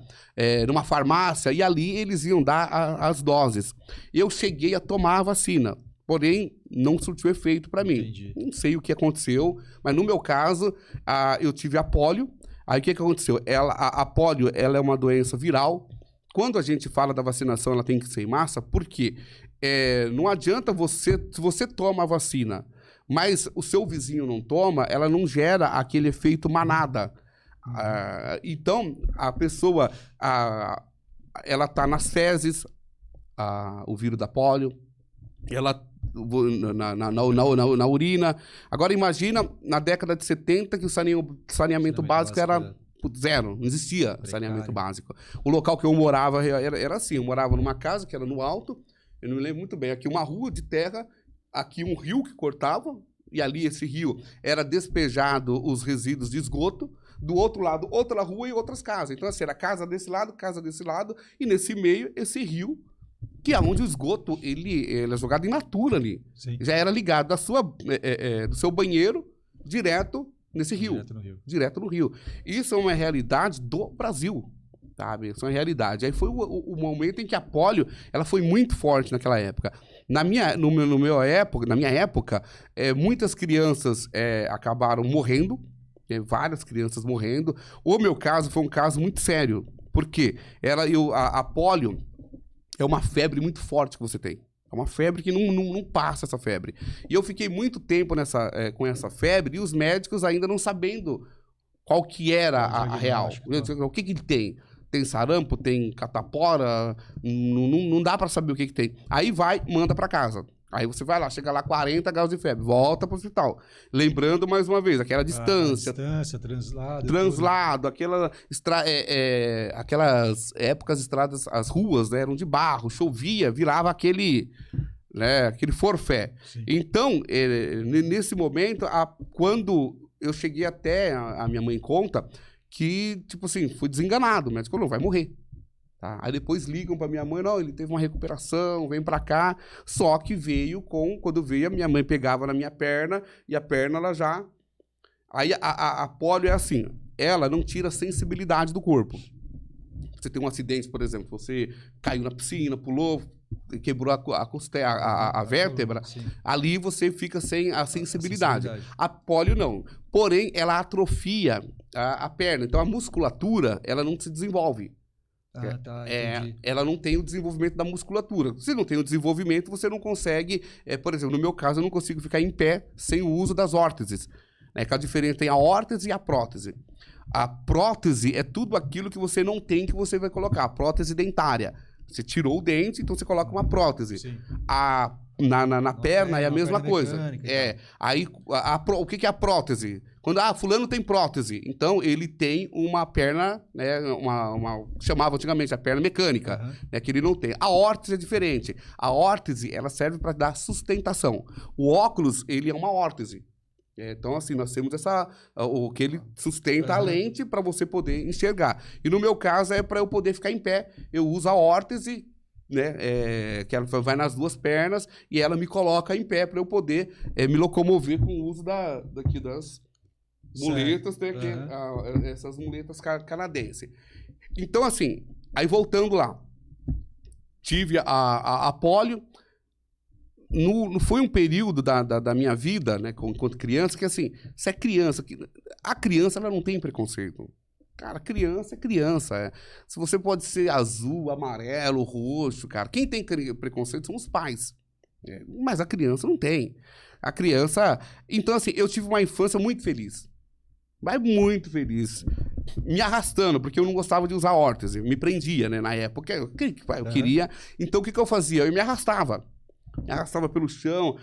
numa farmácia, e ali eles iam dar as doses. Eu cheguei a tomar a vacina, porém não surtiu efeito para mim. Entendi. Não sei o que aconteceu, mas no meu caso, eu tive a pólio. Aí o que aconteceu? A pólio ela é uma doença viral. Quando a gente fala da vacinação, ela tem que ser em massa, porque não adianta se você toma a vacina, mas o seu vizinho não toma, ela não gera aquele efeito manada. Então, a pessoa, ela tá nas fezes, o vírus da polio, ela na urina. Agora, imagina, na década de 70, que o saneamento básico era zero, não existia saneamento básico. O local que eu morava era assim, eu morava numa casa que era no alto, eu não me lembro muito bem, aqui uma rua de terra, aqui um rio que cortava, e ali esse rio era despejado os resíduos de esgoto, do outro lado outra rua e outras casas. Então assim, era casa desse lado, e nesse meio esse rio, que é onde o esgoto ele é jogado in natura ali. Sim. Já era ligado do seu banheiro direto nesse rio. Direto no rio. Isso é uma realidade do Brasil, sabe? Isso é uma realidade. Aí foi o momento em que a polio ela foi muito forte naquela época. Na minha época, muitas crianças acabaram morrendo, várias crianças morrendo. O meu caso foi um caso muito sério, porque a polio é uma febre muito forte que você tem. É uma febre que não passa essa febre. E eu fiquei muito tempo com essa febre e os médicos ainda não sabendo qual que era a real. O que tem? Tem sarampo, tem catapora, não dá pra saber o que tem. Aí manda pra casa. Aí você vai lá, chega lá 40 graus de febre, volta pro hospital. Lembrando mais uma vez, aquela distância. Translado, aquelas épocas estradas, as ruas, né, eram de barro, chovia, virava aquele forfé. Sim. Então, nesse momento, quando eu cheguei até, a minha mãe conta, que, tipo assim, fui desenganado, o médico falou, vai morrer. Tá? Aí depois ligam pra minha mãe, não, ele teve uma recuperação, vem pra cá. Só que quando veio, a minha mãe pegava na minha perna, e a perna, ela já... Aí a polio é assim, ela não tira a sensibilidade do corpo. Você tem um acidente, por exemplo, você caiu na piscina, pulou, quebrou a vértebra, sim. Ali você fica sem a sensibilidade. A polio não. Porém, ela atrofia a perna. Então, a musculatura, ela não se desenvolve. Ela não tem o desenvolvimento da musculatura. Se não tem o desenvolvimento, você não consegue... por exemplo, no meu caso, eu não consigo ficar em pé sem o uso das órteses. Que a diferença tem a órtese e a prótese. A prótese é tudo aquilo que você não tem que você vai colocar. A prótese dentária. Você tirou o dente, então você coloca uma prótese. Sim. Na perna é a mesma coisa. Aí, o que é a prótese? Quando, fulano tem prótese, então ele tem uma perna, né, chamava antigamente a perna mecânica, né, que ele não tem. A órtese é diferente. A órtese, ela serve para dar sustentação. O óculos, ele é uma órtese. Então, assim, nós temos o que ele sustenta a lente para você poder enxergar. E no meu caso, para eu poder ficar em pé, eu uso a órtese, né, que ela vai nas duas pernas e ela me coloca em pé para eu poder me locomover com o uso das muletas, né, essas muletas canadenses. Então, assim, aí voltando lá, tive a polio. Foi um período da minha vida, né, enquanto criança, que assim, se é criança, a criança ela não tem preconceito. Cara, criança é criança. Se você pode ser azul, amarelo, roxo, cara. Quem tem preconceito são os pais. Mas a criança não tem. A criança... Então, assim, eu tive uma infância muito feliz. Mas muito feliz. Me arrastando, porque eu não gostava de usar órtese. Me prendia, né, na época. Eu queria... Então, o que eu fazia? Eu me arrastava. Me arrastava pelo chão,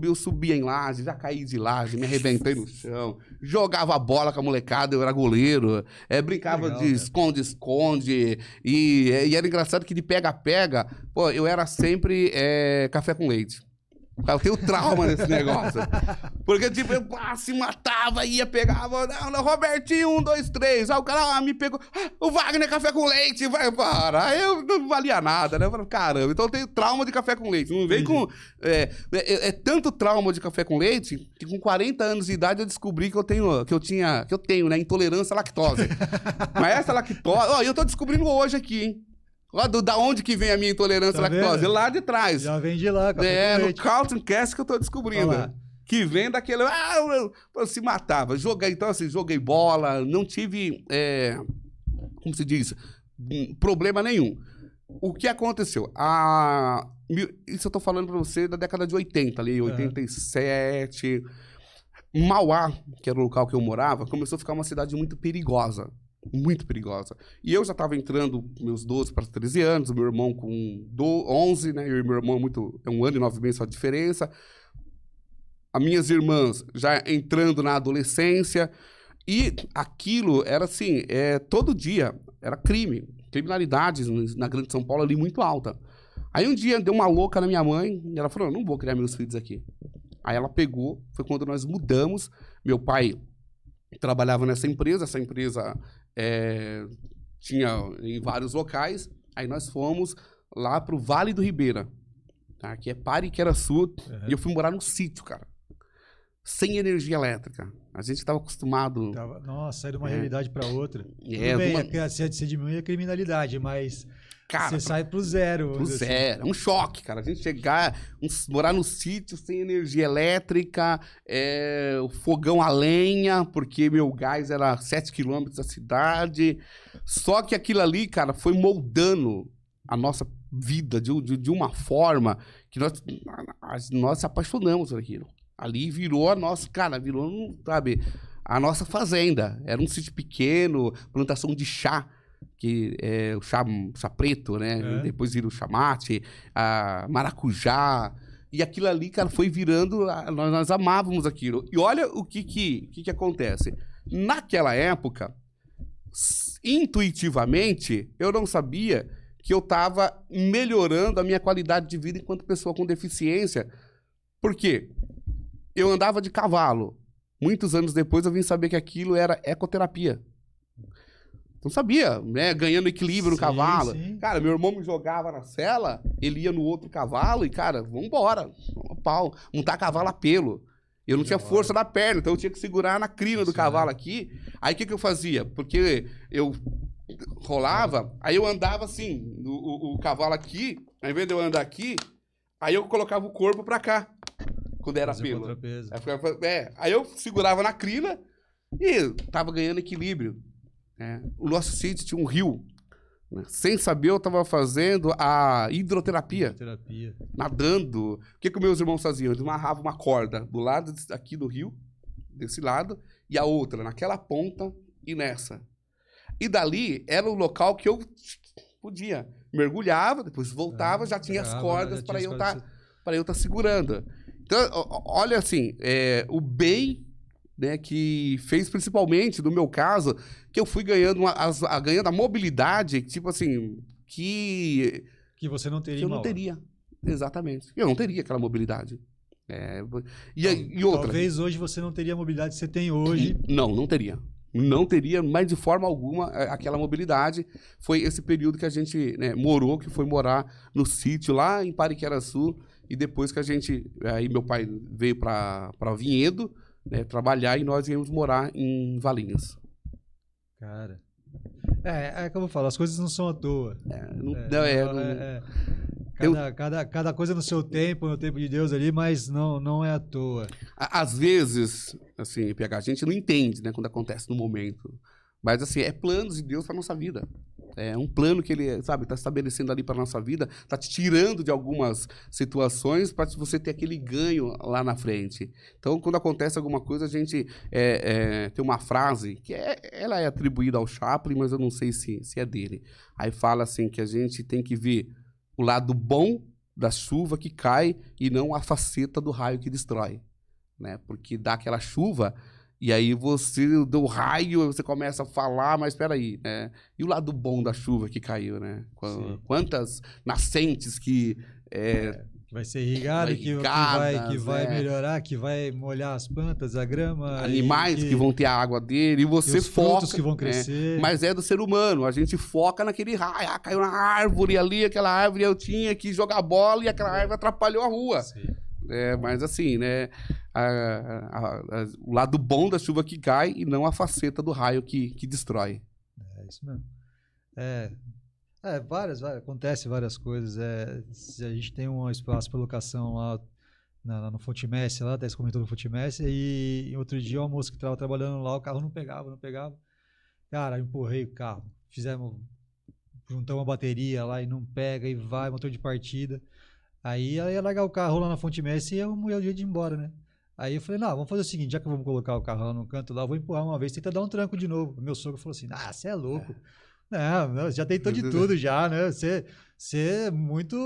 eu subia em laje, já caí de laje, me arrebentei no chão, jogava bola com a molecada, eu era goleiro, brincava de esconde-esconde, e era engraçado que de pega-pega, pô, eu era sempre café com leite. Eu tenho trauma nesse negócio. Porque, tipo, eu se matava, ia, pegava, não, Robertinho, 1, 2, 3. Aí o cara me pegou, o Wagner café com leite, vai para. Aí eu não valia nada, né? Eu falei, caramba, então eu tenho trauma de café com leite. Não vem com. Tanto trauma de café com leite que com 40 anos de idade eu descobri que eu tenho, né, intolerância à lactose. Mas essa lactose, eu tô descobrindo hoje aqui, hein? Da onde que vem a minha intolerância à lactose? Vendo? Lá de trás. Já vem de lá. No Carlton Cast que eu tô descobrindo. Que vem daquele... eu se matava. Então, assim, joguei bola, não tive, como se diz, problema nenhum. O que aconteceu? Isso eu tô falando pra você da década de 80, ali, 87. Mauá, que era o local que eu morava, começou a ficar uma cidade muito perigosa. Muito perigosa. E eu já estava entrando meus 12 para 13 anos, o meu irmão com 11, né? Eu e meu irmão é 1 ano e 9 meses só de diferença. As minhas irmãs já entrando na adolescência. E aquilo era assim, todo dia, era crime. Criminalidade na Grande São Paulo ali muito alta. Aí um dia deu uma louca na minha mãe, e ela falou, não vou criar meus filhos aqui. Aí ela pegou, foi quando nós mudamos. Meu pai trabalhava nessa empresa, tinha em vários locais. Aí nós fomos lá pro Vale do Ribeira, tá? Que é Pariqueraçu, e eu fui morar no sítio, cara. Sem energia elétrica. A gente estava acostumado... Nossa, sai de uma realidade para outra. Tudo bem, você diminui a criminalidade, mas... Cara, você sai pro zero. Pro zero. É um choque, cara. A gente morar no sítio sem energia elétrica, o fogão a lenha, porque meu gás era 7 quilômetros da cidade. Só que aquilo ali, cara, foi moldando a nossa vida de uma forma que nós se apaixonamos por aquilo. Ali virou a nossa, cara, sabe, a nossa fazenda. Era um sítio pequeno, plantação de chá, que é o chá preto, né? Depois vira o chá mate, a maracujá. E aquilo ali, cara, foi virando... Nós amávamos aquilo. E olha o que acontece. Naquela época, intuitivamente, eu não sabia que eu estava melhorando a minha qualidade de vida enquanto pessoa com deficiência. Por quê? Eu andava de cavalo. Muitos anos depois, eu vim saber que aquilo era ecoterapia. Não sabia, né? Ganhando equilíbrio no cavalo. Sim. Cara, meu irmão me jogava na sela, ele ia no outro cavalo e, cara, vambora. Pau. Montar cavalo a pelo. Eu não tinha força na perna, então eu tinha que segurar na crina do cavalo aqui. Aí o que eu fazia? Porque eu rolava, aí eu andava assim, o cavalo aqui, ao invés de eu andar aqui, aí eu colocava o corpo pra cá, quando era pelo. Aí eu segurava na crina e tava ganhando equilíbrio. O nosso sítio tinha um rio. Né? Sem saber, eu estava fazendo a hidroterapia. Nadando. O que meus irmãos faziam? Eles amarravam uma corda do lado aqui do rio, desse lado, e a outra naquela ponta e nessa. E dali era o local que eu podia. Mergulhava, depois voltava, já tinha as cordas para eu estar segurando. Então, olha assim, o bem... Né, que fez principalmente, no meu caso, que eu fui ganhando a mobilidade, tipo assim, que você não teria. Que eu não teria, exatamente. Eu não teria aquela mobilidade. E outra. Talvez hoje você não teria a mobilidade que você tem hoje. Não teria. Não teria, mas de forma alguma, aquela mobilidade. Foi esse período que a gente, né, morou, que foi morar no sítio lá em Pariqueraçu, e depois que aí meu pai veio para Vinhedo, né, trabalhar, e nós íamos morar em Valinhos. Cara, como eu falo, as coisas não são à toa. Cada coisa no seu tempo, no tempo de Deus ali, mas não é à toa. Às vezes, assim, PH, a gente não entende, né, quando acontece no momento. Mas, assim, é planos de Deus para nossa vida. É um plano que ele, sabe, está estabelecendo ali para nossa vida, está te tirando de algumas situações para você ter aquele ganho lá na frente. Então, quando acontece alguma coisa, a gente tem uma frase que ela é atribuída ao Chaplin, mas eu não sei se é dele. Aí fala assim que a gente tem que ver o lado bom da chuva que cai e não a faceta do raio que destrói, né? Porque dá aquela chuva... E aí você deu raio, você começa a falar, mas espera aí, né? E o lado bom da chuva que caiu, né? Quantas nascentes que vai ser irrigado, que vai melhorar, que vai molhar as plantas, a grama. Animais que vão ter a água dele, e você foca. Frutos que vão crescer. Mas é do ser humano, a gente foca naquele raio. Caiu na árvore ali, aquela árvore eu tinha que jogar bola e aquela árvore atrapalhou a rua. Sim. Mas assim, né? O lado bom da chuva que cai e não a faceta do raio que destrói. É isso mesmo. Acontece várias coisas. A gente tem um espaço para locação lá no Fontemesse, lá, tá comentou no Fontemesse, e outro dia uma moça que estava trabalhando lá, o carro não pegava. Cara, eu empurrei o carro, juntamos uma bateria lá e não pega, e vai, motor de partida. Aí ela ia largar o carro lá na Fonte Messi e eu ia o dia de ir embora, né? Aí eu falei, não, vamos fazer o seguinte, já que vamos colocar o carro lá no canto lá, eu vou empurrar uma vez, tenta dar um tranco de novo. Meu sogro falou assim, ah, você é louco. Não, já tentou de tudo já, né? Você é muito,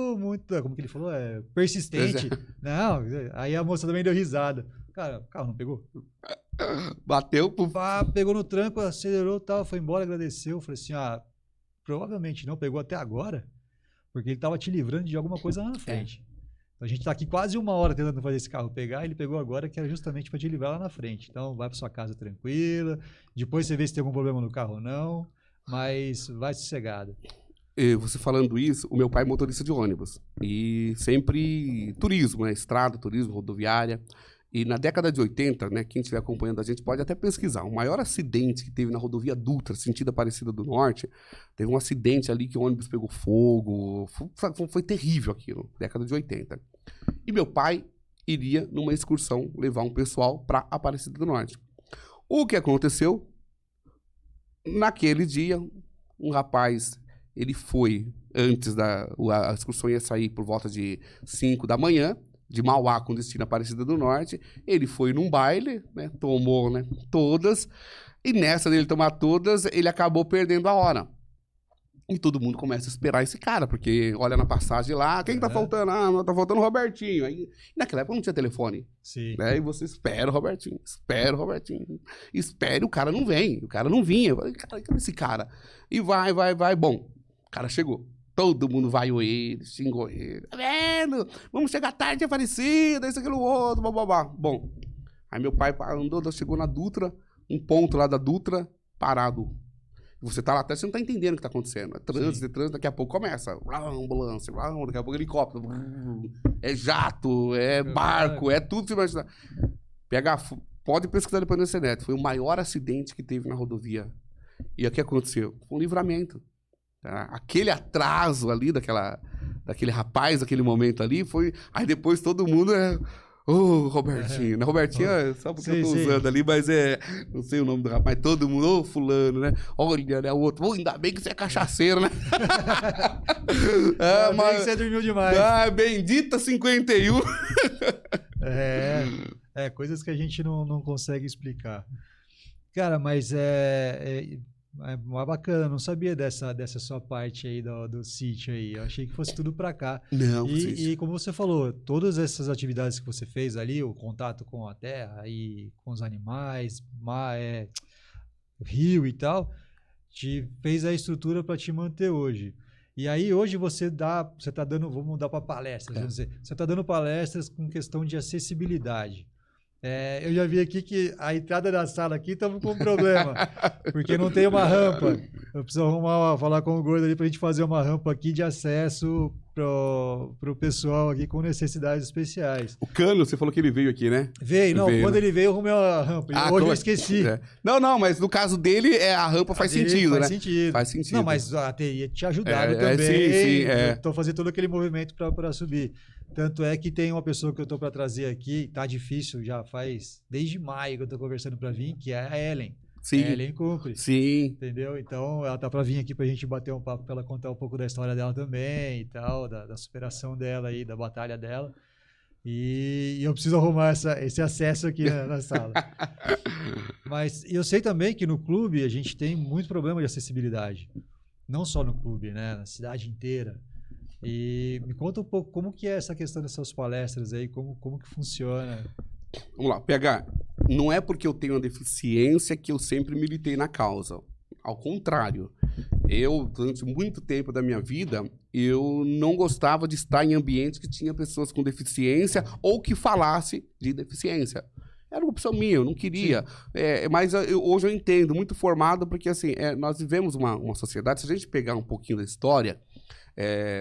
como que ele falou? Persistente. Não, aí a moça também deu risada. Cara, o carro não pegou? Bateu, puf. Pegou no tranco, acelerou e tal, foi embora, agradeceu. Falei assim, provavelmente não pegou até agora, porque ele tava te livrando de alguma coisa lá na frente. Então a gente tá aqui quase 1 hora tentando fazer esse carro pegar, ele pegou agora, que era justamente para te livrar lá na frente. Então vai para sua casa tranquila, depois você vê se tem algum problema no carro ou não, mas vai sossegado. Você falando isso, o meu pai é motorista de ônibus. E sempre turismo, né? Estrada, turismo, rodoviária. E na década de 80, né? Quem estiver acompanhando a gente pode até pesquisar. O maior acidente que teve na rodovia Dutra, sentido Aparecida do Norte, teve um acidente ali que o ônibus pegou fogo. Foi terrível aquilo, década de 80. E meu pai iria numa excursão levar um pessoal para Aparecida do Norte. O que aconteceu? Naquele dia, um rapaz, ele foi antes a excursão ia sair por volta de 5 da manhã, de Mauá com destino Aparecida do Norte. Ele foi num baile, né, tomou, né, todas, e nessa dele tomar todas, ele acabou perdendo a hora. E todo mundo começa a esperar esse cara, porque olha na passagem lá, quem tá faltando? Ah, tá faltando o Robertinho. Aí, naquela época não tinha telefone. Sim. Né? E você espera o Robertinho, espere, o cara não vem, o cara não vinha. Eu falei, cara, cadê esse cara? E vai. Bom, o cara chegou. Todo mundo vaiou ele, xingou ele. Tá vendo? Vamos chegar tarde, Aparecida, isso, aquilo, outro, bababá. Bom, aí meu pai andou, chegou na Dutra, um ponto lá da Dutra, parado. Você tá lá até, você não tá entendendo o que tá acontecendo. É trânsito, daqui a pouco começa. Ambulância, daqui a pouco helicóptero. É jato, é barco, é tudo que você imaginar. Pode pesquisar depois na internet. Foi o maior acidente que teve na rodovia. E o que aconteceu? Foi um livramento. Tá? Aquele atraso ali daquele rapaz, daquele momento ali, foi... Aí depois todo mundo Robertinho. Robertinho é só porque eu tô usando ali, mas não sei o nome do rapaz. Todo mundo, fulano, né? Olha, né? O outro, ainda bem que você é cachaceiro, né? Mas você dormiu demais. Bendita 51. Coisas que a gente não consegue explicar. Cara, mas é bacana, não sabia dessa sua parte aí do sítio aí. Eu achei que fosse tudo pra cá. Não, e como você falou, todas essas atividades que você fez ali, o contato com a terra e com os animais, rio e tal, te fez a estrutura para te manter hoje. E aí hoje você tá dando, vamos mudar para palestras, vamos dizer, você tá dando palestras com questão de acessibilidade. Eu já vi aqui que a entrada da sala aqui estamos com um problema, porque não tem uma rampa. Eu preciso falar com o Gordo ali para a gente fazer uma rampa aqui de acesso pro pessoal aqui com necessidades especiais. O Cano, você falou que ele veio aqui, né? Quando ele veio eu arrumei a rampa. Hoje eu esqueci. Não, mas no caso dele, a rampa faz sentido, né? Faz sentido. Não, mas teria te ajudado também. Sim. Estou fazendo todo aquele movimento para subir. Tanto é que tem uma pessoa que eu estou para trazer aqui, tá difícil, já faz desde maio que eu estou conversando para vir, que é a Ellen. Sim. A Ellen Cumpre. Sim. Entendeu? Então, ela tá para vir aqui para a gente bater um papo, para ela contar um pouco da história dela também e tal, da superação dela aí, da batalha dela. E eu preciso arrumar esse acesso aqui na sala. Mas eu sei também que no clube a gente tem muito problema de acessibilidade. Não só no clube, né? Na cidade inteira. E me conta um pouco como que é essa questão dessas palestras aí, como que funciona. Vamos lá, PH, não é porque eu tenho uma deficiência que eu sempre militei na causa. Ao contrário, durante muito tempo da minha vida, eu não gostava de estar em ambientes que tinha pessoas com deficiência ou que falasse de deficiência. Era uma opção minha, eu não queria. Mas hoje eu entendo, muito formado, porque assim, nós vivemos uma sociedade, se a gente pegar um pouquinho da história,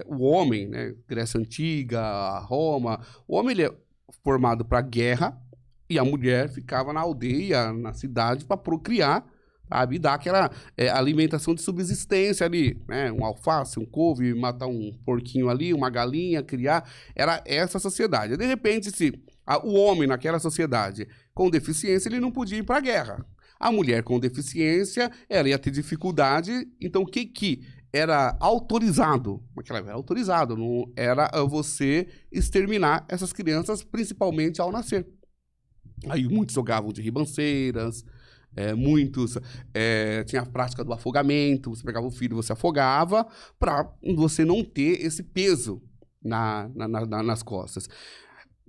o homem, né, Grécia Antiga, Roma, o homem ele é formado para guerra e a mulher ficava na aldeia, na cidade, para procriar, sabe, e dar aquela alimentação de subsistência ali, né, um alface, um couve, matar um porquinho ali, uma galinha, criar, era essa sociedade. De repente, o homem naquela sociedade com deficiência, ele não podia ir para a guerra. A mulher com deficiência, ela ia ter dificuldade, então o que era autorizado, naquela época era autorizado, não era você exterminar essas crianças, principalmente ao nascer. Aí muitos jogavam de ribanceiras, muitos tinha a prática do afogamento, você pegava o filho, você afogava, para você não ter esse peso nas costas.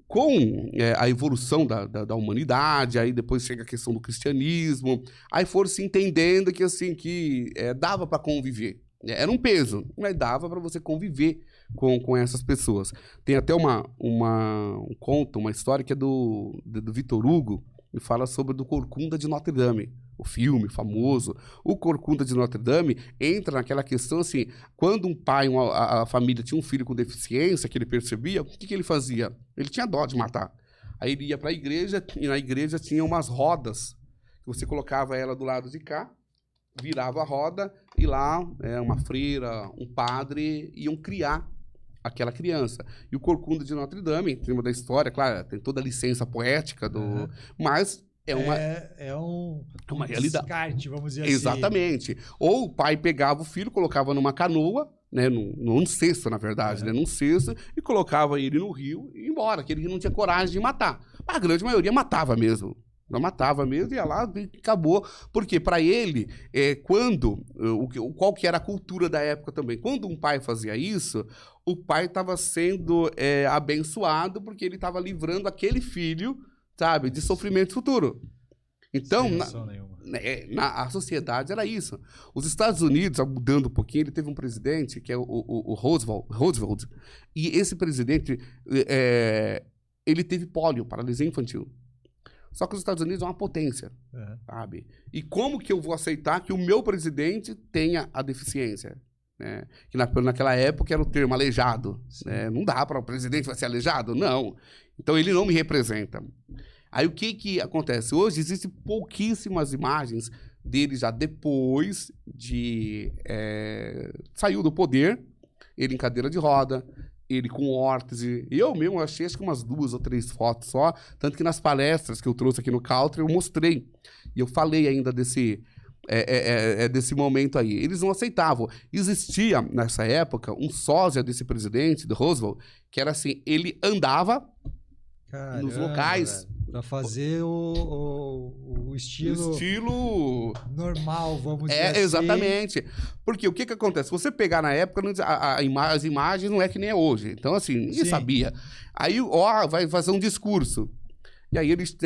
Com a evolução da humanidade, aí depois chega a questão do cristianismo, aí foram se entendendo que, assim, que dava para conviver. Era um peso, mas dava para você conviver com essas pessoas. Tem até um conto, uma história que é do Victor Hugo, e fala sobre do Corcunda de Notre Dame, o filme famoso. O Corcunda de Notre Dame entra naquela questão assim, quando um pai, a família tinha um filho com deficiência, que ele percebia, o que ele fazia? Ele tinha dó de matar. Aí ele ia para a igreja, e na igreja tinha umas rodas, que você colocava ela do lado de cá, virava a roda, e lá uma freira, um padre iam criar aquela criança. E o Corcunda de Notre Dame, em termos da história, claro, tem toda a licença poética, mas é uma realidade. Descarte, vamos dizer Exatamente. assim. Ou o pai pegava o filho, colocava numa canoa, né, num cesto, na verdade, né, num cesto, e colocava ele no rio e ia embora, que ele não tinha coragem de matar. Mas a grande maioria matava mesmo. Não matava mesmo, ia lá e acabou. Porque para ele, qual que era a cultura da época também? Quando um pai fazia isso, o pai estava sendo abençoado porque ele estava livrando aquele filho, sabe, de sofrimento futuro. Então, a sociedade era isso. Os Estados Unidos, mudando um pouquinho, ele teve um presidente, que é o Roosevelt, e esse presidente, ele teve pólio, paralisia infantil. Só que os Estados Unidos é uma potência, sabe? E como que eu vou aceitar que o meu presidente tenha a deficiência? Né? Que naquela época era o termo aleijado. Né? Não dá para o presidente vai ser aleijado? Não. Então ele não me representa. Aí o que acontece? Hoje existem pouquíssimas imagens dele já depois de... saiu do poder, ele em cadeira de roda, ele com órtese. Eu mesmo achei acho que umas 2 ou 3 fotos só, tanto que nas palestras que eu trouxe aqui no Country eu mostrei. E eu falei ainda desse momento aí. Eles não aceitavam. Existia, nessa época, um sósia desse presidente, do Roosevelt, que era assim, ele andava nos locais... Para fazer o estilo normal, vamos dizer assim. Exatamente. Porque o que acontece? Se você pegar na época, as imagens não é que nem é hoje. Então, assim, ninguém sabia. Aí, vai fazer um discurso. E aí eles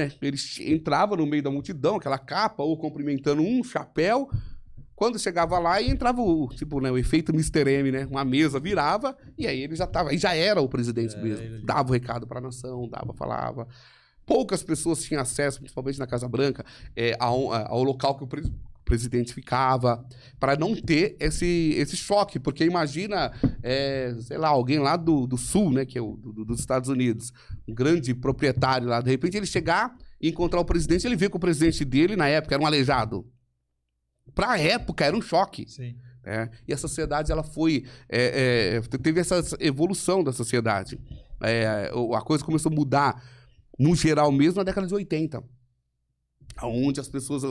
entravam no meio da multidão, aquela capa, ou cumprimentando um chapéu. Quando chegava lá, e entrava o efeito Mr. M, né? Uma mesa virava, e aí ele já era o presidente mesmo. Dava o recado para a nação, falava. Poucas pessoas tinham acesso, principalmente na Casa Branca, ao local que o presidente ficava, para não ter esse choque. Porque imagina, sei lá, alguém lá do sul, né, que é dos Estados Unidos, um grande proprietário lá, de repente ele chegar e encontrar o presidente, ele vê que o presidente dele, na época, era um aleijado. Para a época, era um choque. Sim. E a sociedade, ela teve essa evolução da sociedade. A coisa começou a mudar, no geral mesmo, na década de 80. Onde as pessoas...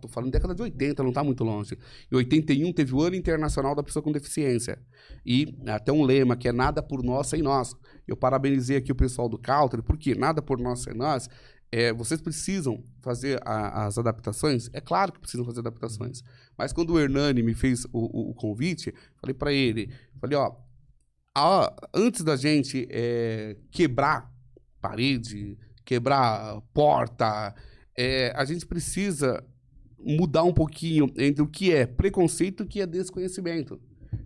tô falando década de 80, não está muito longe. Em 81 teve o Ano Internacional da Pessoa com Deficiência. E até um lema que é nada por nós sem nós. Eu parabenizei aqui o pessoal do Country, porque nada por nós sem nós, vocês precisam fazer as adaptações. É claro que precisam fazer adaptações. Mas quando o Hernani me fez o convite, falei para ele, antes da gente quebrar parede, quebrar porta, a gente precisa mudar um pouquinho entre o que é preconceito e o que é desconhecimento.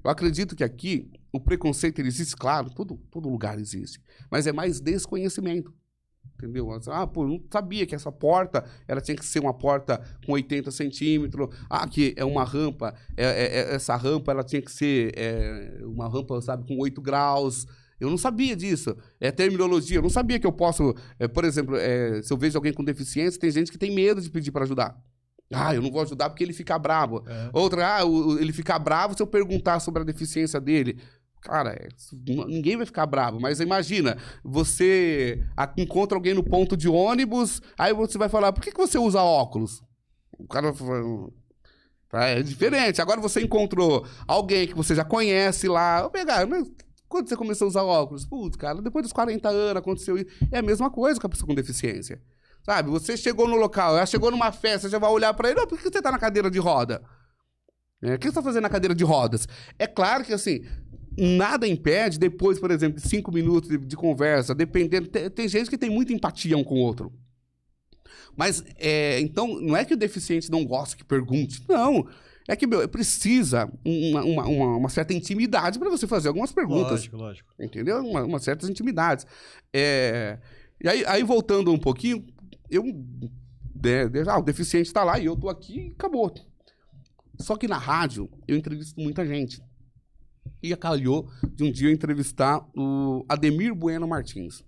Eu acredito que aqui o preconceito ele existe, claro, todo lugar existe, mas é mais desconhecimento. Entendeu? Eu não sabia que essa porta ela tinha que ser uma porta com 80 centímetros. Que é uma rampa. Essa rampa ela tinha que ser uma rampa, sabe, com 8 graus. Eu não sabia disso. Terminologia. Eu não sabia que eu posso... por exemplo, se eu vejo alguém com deficiência, tem gente que tem medo de pedir para ajudar. Eu não vou ajudar porque ele fica bravo. Outra, ele fica bravo se eu perguntar sobre a deficiência dele. Cara, ninguém vai ficar bravo, mas imagina, você encontra alguém no ponto de ônibus, aí você vai falar, por que você usa óculos? O cara fala, É diferente. Agora você encontrou alguém que você já conhece lá. Vou pegar, mas quando você começou a usar óculos? Putz, cara, depois dos 40 anos aconteceu isso. É a mesma coisa com a pessoa com deficiência. Sabe? Você chegou no local, ela chegou numa festa, você já vai olhar pra ele, por que você tá na cadeira de roda? O que você tá fazendo na cadeira de rodas? É claro que, assim, nada impede, depois, por exemplo, de 5 minutos de conversa, dependendo... Tem gente que tem muita empatia um com o outro. Mas, então, não é que o deficiente não gosta que pergunte. Não. É que, precisa uma certa intimidade para você fazer algumas perguntas. Lógico. Entendeu? Uma certas intimidades. E aí, voltando um pouquinho, o deficiente está lá e eu tô aqui e acabou. Só que na rádio, eu entrevisto muita gente. E calhou de um dia eu entrevistar o Ademir Bueno Martins.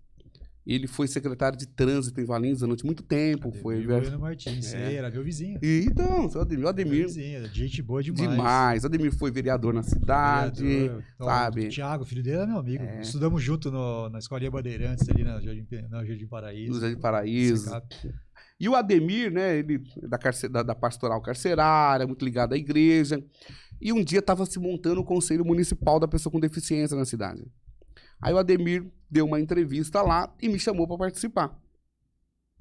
Ele foi secretário de trânsito em Valinhos durante muito tempo. Ademir Bueno Martins, era meu vizinho. Então, o Ademir... Vizinho, gente boa demais. Demais. Ademir foi vereador na cidade, sabe? O Thiago, filho dele, era meu amigo. Estudamos junto na Escolinha Bandeirantes, ali na Jardim Paraíso. No Jardim Paraíso. E o Ademir, né, ele da pastoral carcerária, muito ligado à igreja. E um dia estava se montando o Conselho Municipal da Pessoa com Deficiência na cidade. Aí o Ademir deu uma entrevista lá e me chamou para participar.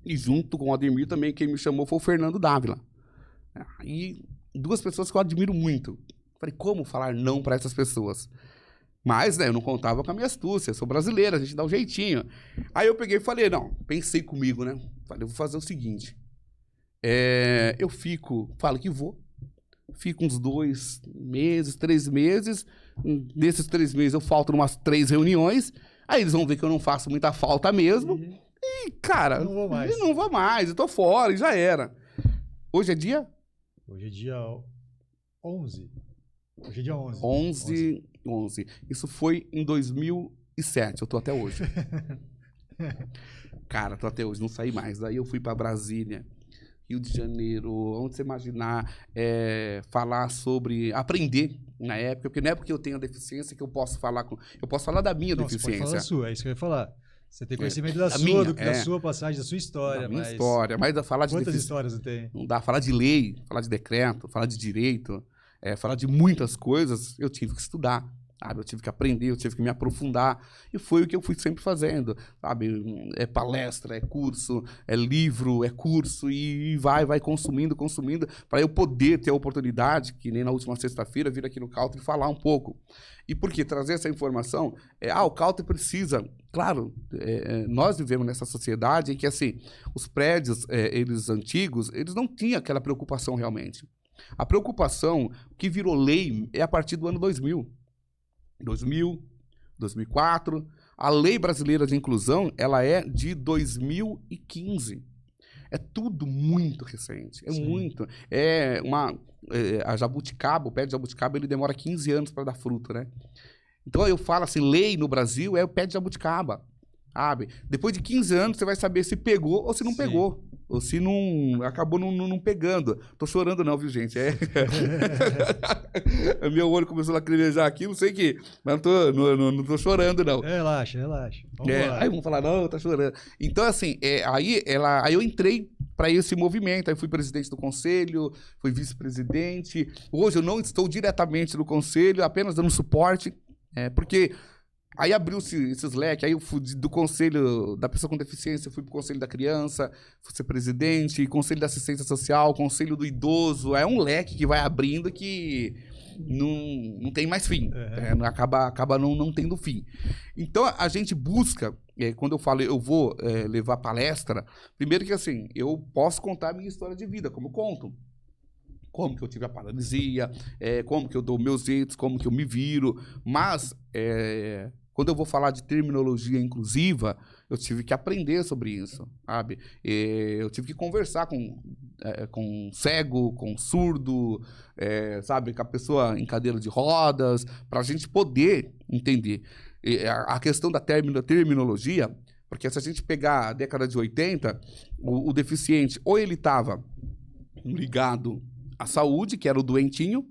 E junto com o Ademir também, quem me chamou foi o Fernando Dávila. E 2 pessoas que eu admiro muito. Falei, como falar não para essas pessoas? Mas, né, eu não contava com a minha astúcia, sou brasileiro, a gente dá um jeitinho. Aí eu peguei e falei, não, pensei comigo, né? Falei, eu vou fazer o seguinte. Eu falo que fico uns 2 meses, 3 meses. Nesses 3 meses eu falto umas 3 reuniões. Aí eles vão ver que eu não faço muita falta mesmo. E, cara, não vou mais, eu tô fora e já era. Hoje é dia? Hoje é dia 11. Hoje é dia 11. 11. Isso foi em 2007, eu tô até hoje. Cara, tô até hoje, não saí mais. Daí eu fui pra Brasília, Rio de Janeiro, onde você imaginar, falar sobre... Aprender na época, porque não é porque eu tenho a deficiência que eu posso falar eu posso falar da minha deficiência. Você pode falar da sua, é isso que eu ia falar. Você tem conhecimento da sua passagem, da sua história. Da minha história, mas falar de quantas histórias você tem? Não dá, falar de lei, falar de decreto, falar de direito, falar de muitas coisas, eu tive que estudar. Sabe? Eu tive que aprender, eu tive que me aprofundar. E foi o que eu fui sempre fazendo. Sabe? É palestra, é curso, é livro, é curso. E vai consumindo, para eu poder ter a oportunidade, que nem na última sexta-feira, vir aqui no Country e falar um pouco. E por quê? Trazer essa informação. O Country precisa... Claro, nós vivemos nessa sociedade em que, assim, os prédios, eles antigos, eles não tinham aquela preocupação realmente. A preocupação que virou lei é a partir do ano 2000. 2004. A Lei Brasileira de Inclusão, ela é de 2015. É tudo muito recente. Muito. A jabuticaba, o pé de jabuticaba, ele demora 15 anos para dar fruto, né? Então eu falo assim, lei no Brasil é o pé de jabuticaba, sabe? Depois de 15 anos você vai saber se pegou ou se não pegou. Ou se não acabou não pegando. Tô chorando não, viu, gente? Meu olho começou a lacrimejar aqui, não sei o que. Mas não tô chorando, não. Relaxa. Aí vamos falar, não, tá chorando. Então, assim, aí eu entrei para esse movimento. Aí fui presidente do conselho, fui vice-presidente. Hoje eu não estou diretamente no conselho, apenas dando suporte, porque... Aí abriu-se esses leques, aí eu fui do conselho da pessoa com deficiência, fui pro conselho da criança, fui ser presidente, conselho da assistência social, conselho do idoso, é um leque que vai abrindo que não tem mais fim, acaba não tendo fim. Então a gente busca, quando eu falo eu vou levar palestra, primeiro que assim, eu posso contar a minha história de vida, como eu conto. Como que eu tive a paralisia, como que eu dou meus jeitos, como que eu me viro, mas... Quando eu vou falar de terminologia inclusiva, eu tive que aprender sobre isso, sabe? Eu tive que conversar com cego, com surdo, sabe? Com a pessoa em cadeira de rodas, para a gente poder entender. A questão da terminologia, porque se a gente pegar a década de 80, o deficiente, ou ele estava ligado à saúde, que era o doentinho,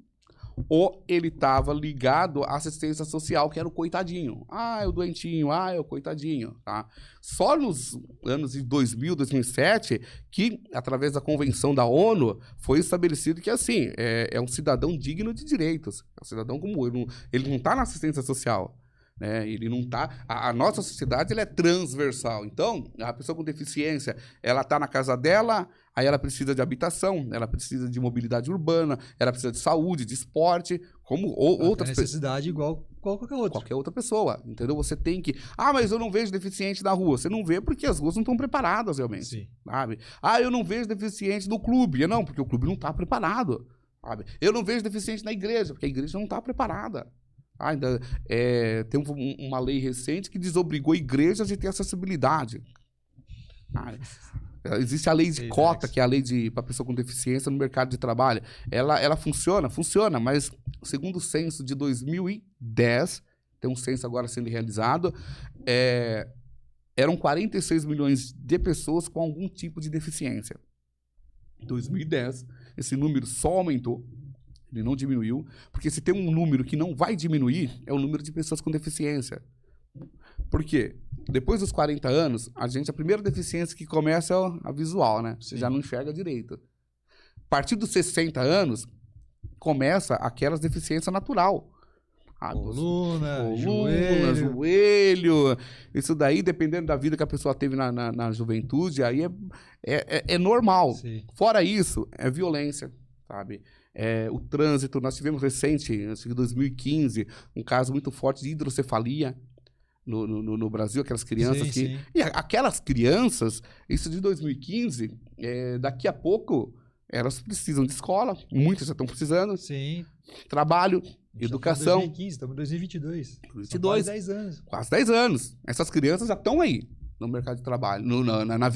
ou ele estava ligado à assistência social, que era o coitadinho. Ah, é o doentinho, ah, é o coitadinho. Tá? Só nos anos de 2000, 2007, que, através da Convenção da ONU, foi estabelecido que, assim, é um cidadão digno de direitos. É um cidadão como ele não está na assistência social. Né? Ele não tá. A nossa sociedade ela é transversal. Então, a pessoa com deficiência, ela está na casa dela, aí ela precisa de habitação, ela precisa de mobilidade urbana, ela precisa de saúde, de esporte, como outras necessidade igual qualquer outra. Qualquer outra pessoa, entendeu? Você tem que. Ah, mas eu não vejo deficiente na rua. Você não vê porque as ruas não estão preparadas realmente. Sim. Sabe? Ah, eu não vejo deficiente no clube. Não, porque o clube não está preparado. Sabe? Eu não vejo deficiente na igreja, porque a igreja não está preparada. Ainda tem uma lei recente que desobrigou igrejas a ter acessibilidade. Existe a lei de cota, que é a lei para pessoa com deficiência no mercado de trabalho. Ela funciona, mas segundo o censo de 2010, tem um censo agora sendo realizado, eram 46 milhões de pessoas com algum tipo de deficiência. Em 2010, esse número só aumentou. Ele não diminuiu, porque se tem um número que não vai diminuir, é o número de pessoas com deficiência. Por quê? Depois dos 40 anos, a primeira deficiência que começa é a visual, né? Você já não enxerga direito. A partir dos 60 anos, começa aquelas deficiências natural. Coluna, joelho. Isso daí, dependendo da vida que a pessoa teve na juventude, aí é normal. Sim. Fora isso, é violência, sabe? O trânsito, nós tivemos recente, acho que em 2015, um caso muito forte de hidrocefalia no Brasil, aquelas crianças que... Sim. E aquelas crianças, isso de 2015, daqui a pouco, elas precisam de escola, muitas já estão precisando. Sim. Trabalho, educação. 2015, estamos em 2022. 22. Quase 10 anos. Quase 10 anos. Essas crianças já estão aí. No mercado de trabalho, na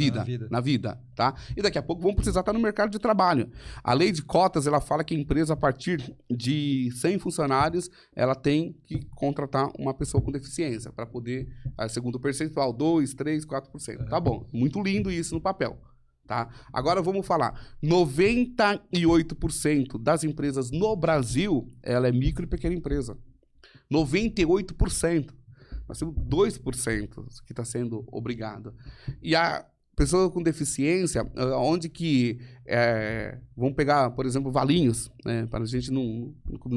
vida, tá? E daqui a pouco vão precisar estar no mercado de trabalho. A lei de cotas, ela fala que a empresa, a partir de 100 funcionários, ela tem que contratar uma pessoa com deficiência, para poder, segundo o percentual, 2%, 3%, 4%. Tá bom, muito lindo isso no papel, tá? Agora vamos falar, 98% das empresas no Brasil, ela é micro e pequena empresa. 98%. Nós temos 2% que está sendo obrigado. E a pessoa com deficiência, onde que... vamos pegar, por exemplo, Valinhos, né, para a gente não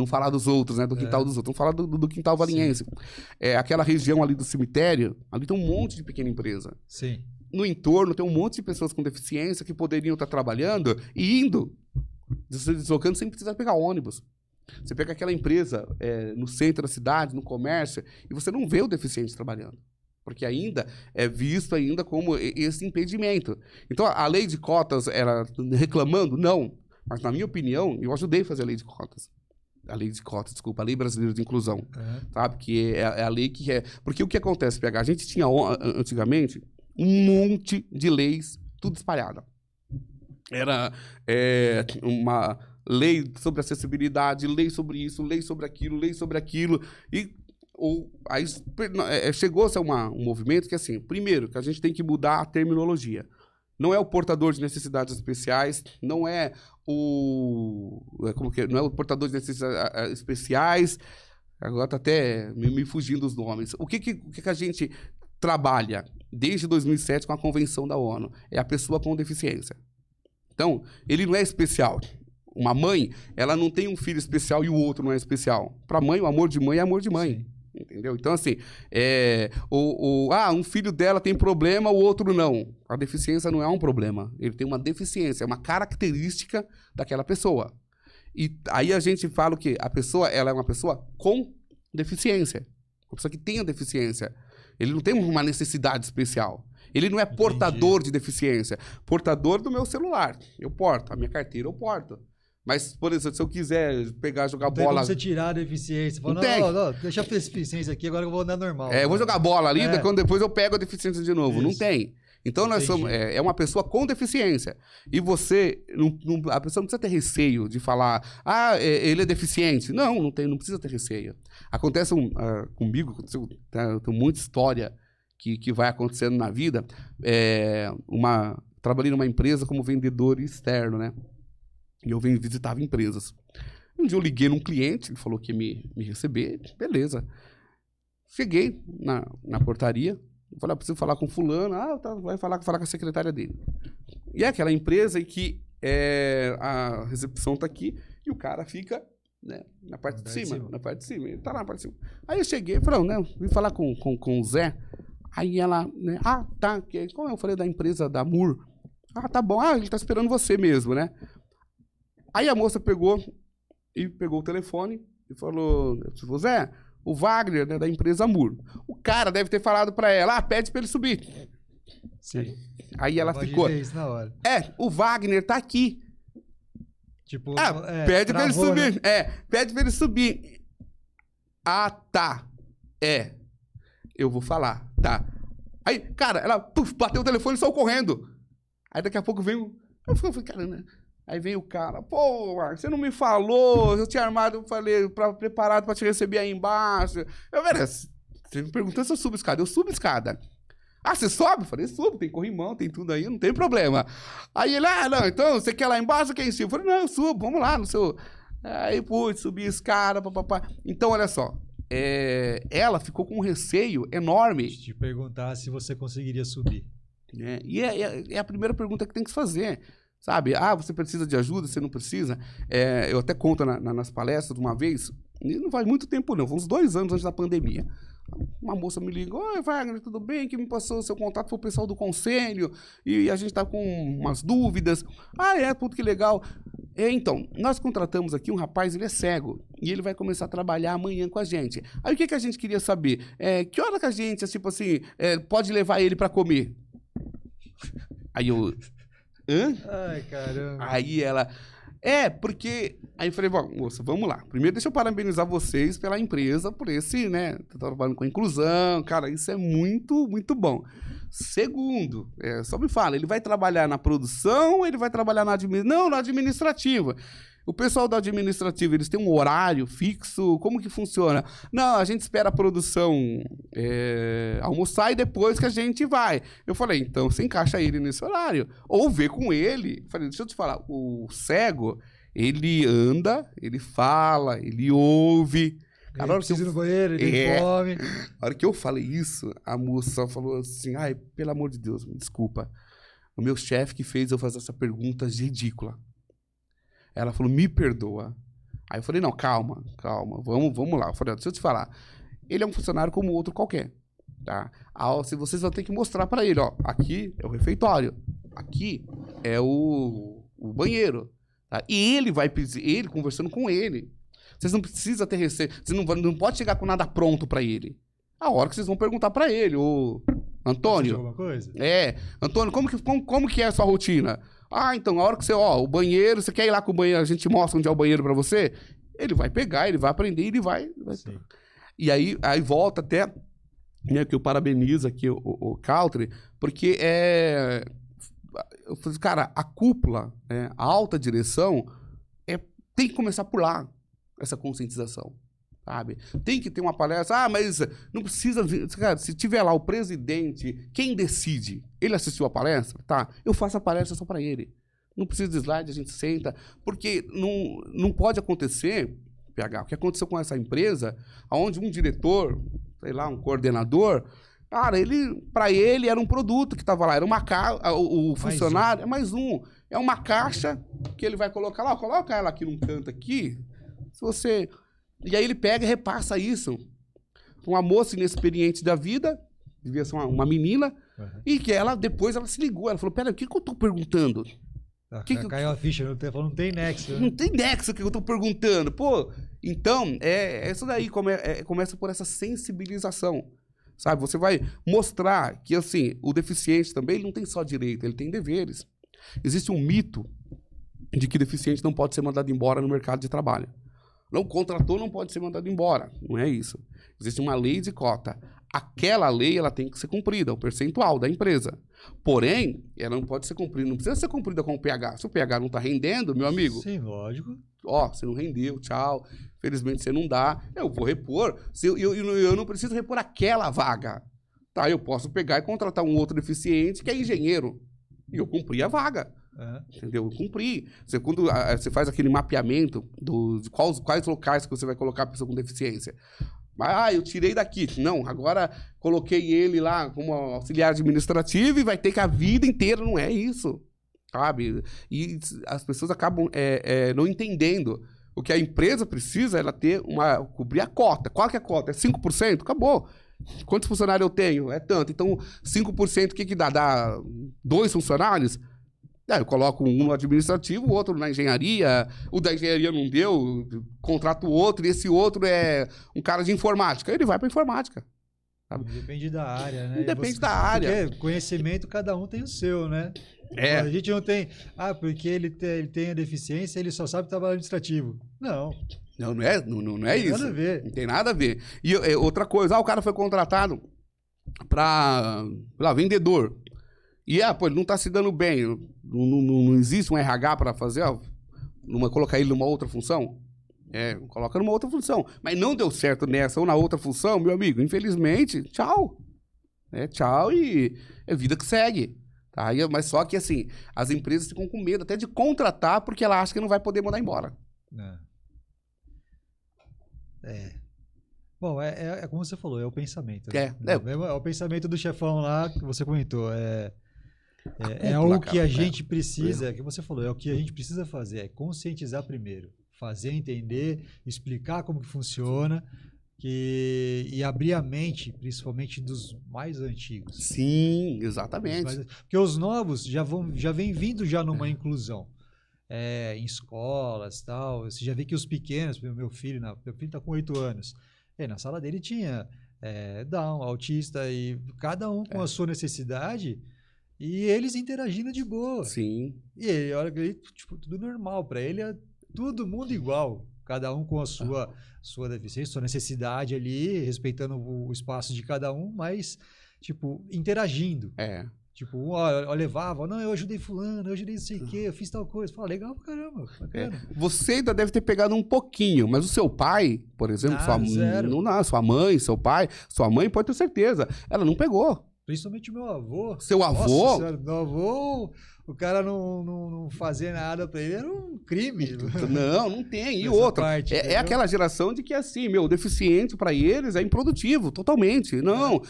falar dos outros, né, do quintal dos outros. Vamos falar do quintal valinhense. Aquela região ali do cemitério, ali tem um monte de pequena empresa. Sim. No entorno tem um monte de pessoas com deficiência que poderiam estar trabalhando e indo, se deslocando sem precisar pegar ônibus. Você pega aquela empresa no centro da cidade, no comércio, e você não vê o deficiente trabalhando. Porque ainda é visto ainda como esse impedimento. Então, a lei de cotas, ela reclamando? Não. Mas, na minha opinião, eu ajudei a fazer a lei de cotas. A lei brasileira de inclusão. Sabe? Que é a lei que é... Porque o que acontece, PH? A gente tinha, antigamente, um monte de leis, tudo espalhada. Era uma... lei sobre acessibilidade, lei sobre isso, lei sobre aquilo, e aí chegou-se a um movimento que, assim, primeiro, que a gente tem que mudar a terminologia. Não é o portador de necessidades especiais, não é o portador de necessidades especiais, agora está até me fugindo os nomes. O que a gente trabalha desde 2007 com a Convenção da ONU? É a pessoa com deficiência. Então, ele não é especial. Uma mãe, ela não tem um filho especial e o outro não é especial. Para a mãe, o amor de mãe é amor de mãe. Sim. Entendeu? Então, assim, um filho dela tem problema, o outro não. A deficiência não é um problema. Ele tem uma deficiência, é uma característica daquela pessoa. E aí a gente fala que a pessoa, ela é uma pessoa com deficiência. Uma pessoa que tem a deficiência. Ele não tem uma necessidade especial. Ele não é portador de deficiência. Portador do meu celular. Eu porto. A minha carteira eu porto. Mas, por exemplo, se eu quiser jogar bola... Não tem como você tirar a deficiência. Fala, não, deixa a deficiência aqui, agora eu vou andar normal. Eu vou jogar bola ali, depois eu pego a deficiência de novo. Isso. Não tem. Então, nós somos... É uma pessoa com deficiência. E você... a pessoa não precisa ter receio de falar... ele é deficiente. Não precisa ter receio. Acontece comigo, eu tenho muita história que vai acontecendo na vida. Trabalhei numa empresa como vendedor externo, né? E eu visitava empresas. Um dia eu liguei num cliente, ele falou que ia me receber, beleza. Cheguei na portaria, falei, preciso falar com fulano, tá, vai falar com a secretária dele. E é aquela empresa em que a recepção tá aqui e o cara fica, né, na parte de cima, ele tá lá na parte de cima. Aí eu cheguei e falei, não, vim falar com o Zé. Aí ela, né, tá, como eu falei da empresa da Moore, tá bom, ele tá esperando você mesmo, né? Aí a moça pegou o telefone e falou, Zé, o Wagner, né, da empresa Moore. O cara deve ter falado pra ela, pede pra ele subir. Sim. Aí ela ficou, isso na hora. o Wagner tá aqui. Tipo, pede pra ele subir. Né? Pede pra ele subir. Tá. Eu vou falar, tá. Aí, cara, ela bateu o telefone e saiu correndo. Aí daqui a pouco veio. Eu falei, cara, né? Aí veio o cara, pô, Marcos, você não me falou, eu tinha armado, eu falei, preparado pra te receber aí embaixo. Velho, você me perguntou se eu subo escada. Eu subo escada. Você sobe? Eu falei, subo, tem corrimão, tem tudo aí, não tem problema. Aí ele, não, então, você quer lá embaixo ou quer em cima? Eu falei, não, eu subo, vamos lá no seu... Aí, subi a escada, papapá. Então, olha só, ela ficou com um receio enorme. De te perguntar se você conseguiria subir. E é a primeira pergunta que tem que se fazer. Sabe? Você precisa de ajuda, você não precisa. Eu até conto nas palestras uma vez, e não faz muito tempo não, foi uns 2 anos antes da pandemia. Uma moça me ligou, oi Wagner, tudo bem? Quem me passou o seu contato foi o pessoal do conselho, e a gente tá com umas dúvidas. Puto, que legal. Então, nós contratamos aqui um rapaz, ele é cego, e ele vai começar a trabalhar amanhã com a gente. Aí o que a gente queria saber? Que hora que a gente, tipo assim, pode levar ele para comer? Aí eu... Ai, caramba. Aí ela... porque... Aí eu falei, bom, moça, vamos lá. Primeiro, deixa eu parabenizar vocês pela empresa, por esse, né? Tá trabalhando com inclusão. Cara, isso é muito, muito bom. Segundo, só me fala, ele vai trabalhar na produção ou ele vai trabalhar na administrativa? Não, na administrativa. O pessoal da administrativa, eles têm um horário fixo? Como que funciona? Não, a gente espera a produção almoçar e depois que a gente vai. Eu falei, então você encaixa ele nesse horário. Ou vê com ele. Eu falei, deixa eu te falar, o cego, ele anda, ele fala, ele ouve. Ele precisa ir no banheiro, ele tem fome. A hora que eu falei isso, a moça falou assim, pelo amor de Deus, me desculpa. O meu chefe que fez eu fazer essa pergunta ridícula. Ela falou, me perdoa. Aí eu falei, não, calma, vamos lá. Eu falei, deixa eu te falar. Ele é um funcionário como outro qualquer, tá? Se vocês vão ter que mostrar para ele, aqui é o refeitório, aqui é o banheiro, tá? E ele vai pedir, ele conversando com ele. Vocês não precisam ter receio, vocês não pode chegar com nada pronto para ele. A hora que vocês vão perguntar para ele, Antônio. Alguma coisa? Antônio, como que é a sua rotina? Então, a hora que você, o banheiro, você quer ir lá com o banheiro, a gente mostra onde é o banheiro pra você? Ele vai pegar, ele vai aprender, ele vai... E aí volta até, né, que eu parabenizo aqui o Caltri, porque eu falei, cara, a cúpula, a alta direção, tem que começar por lá, essa conscientização. Sabe? Tem que ter uma palestra, mas não precisa... Cara, se tiver lá o presidente, quem decide? Ele assistiu a palestra? Tá, eu faço a palestra só para ele. Não precisa de slide, a gente senta. Porque não pode acontecer, PH, o que aconteceu com essa empresa, onde um diretor, sei lá, um coordenador, cara, para ele era um produto que estava lá, era uma caixa, o funcionário, é mais um. É uma caixa que ele vai colocar lá, coloca ela aqui num canto aqui, se você... E aí ele pega e repassa isso. Uma moça inexperiente da vida, devia ser uma menina, e que depois ela se ligou. Ela falou, pera, o que eu tô perguntando? Caiu a ficha, não tem nexo. Né? Não tem nexo o que eu tô perguntando. Pô, então, isso daí começa por essa sensibilização. Sabe? Você vai mostrar que, assim, o deficiente também ele não tem só direito, ele tem deveres. Existe um mito de que deficiente não pode ser mandado embora no mercado de trabalho. Não contratou, não pode ser mandado embora. Não é isso. Existe uma lei de cota. Aquela lei ela tem que ser cumprida, o percentual da empresa. Porém, ela não pode ser cumprida, não precisa ser cumprida com o pH. Se o pH não está rendendo, meu amigo... Sim, lógico. Você não rendeu, tchau. Felizmente você não dá. Eu vou repor. Eu não preciso repor aquela vaga. Tá, eu posso pegar e contratar um outro deficiente que é engenheiro. E eu cumpri a vaga. Entendeu? Cumprir. Quando você faz aquele mapeamento de quais locais que você vai colocar a pessoa com deficiência. Eu tirei daqui. Não, agora coloquei ele lá como auxiliar administrativo e vai ter que a vida inteira. Não é isso, sabe? E as pessoas acabam não entendendo. O que a empresa precisa é cobrir a cota. Qual que é a cota? É 5%? Acabou. Quantos funcionários eu tenho? É tanto. Então, 5% o que dá? Dá 2 funcionários? Eu coloco um no administrativo, o outro na engenharia. O da engenharia não deu, contrato o outro, e esse outro é um cara de informática. Ele vai para informática. Sabe? Depende da área, né? Depende da área. Porque conhecimento, cada um tem o seu, né? A gente não tem... porque ele tem a deficiência, ele só sabe trabalho administrativo. Não. Não é isso. Nada a ver. Não tem nada a ver. E outra coisa, o cara foi contratado para vendedor. E ele não está se dando bem. Não existe um RH para fazer, colocar ele numa outra função? Coloca numa outra função. Mas não deu certo nessa ou na outra função, meu amigo. Infelizmente, tchau. Tchau e é vida que segue. Tá? Mas só que, assim, as empresas ficam com medo até de contratar porque ela acha que não vai poder mandar embora. Bom, é como você falou, é o pensamento. Né? É o pensamento do chefão lá que você comentou. É algo que a gente precisa, que você falou, é o que a gente precisa fazer, é conscientizar primeiro, fazer entender, explicar como que funciona e abrir a mente, principalmente dos mais antigos. Sim, exatamente. Porque os novos já vem vindo já numa inclusão. Em escolas e tal, você já vê que os pequenos, meu filho está com 8 anos, na sala dele tinha Down, autista, e cada um com a sua necessidade. E eles interagindo de boa. Sim. E ele olha que tudo normal. Para ele é todo mundo igual. Cada um com a sua deficiência, sua necessidade ali, respeitando o espaço de cada um, mas, interagindo. Eu levava, eu ajudei fulano, eu ajudei não sei o quê, eu fiz tal coisa. Fala, legal pra caramba, bacana. Você ainda deve ter pegado um pouquinho, mas o seu pai, por exemplo, sua mãe, seu pai, sua mãe, pode ter certeza, ela não pegou. Principalmente meu avô. Seu avô? Nossa senhora, meu avô, o cara não fazer nada pra ele era um crime. Não tem. E outra, aquela geração de que assim, deficiente pra eles é improdutivo, totalmente. Não,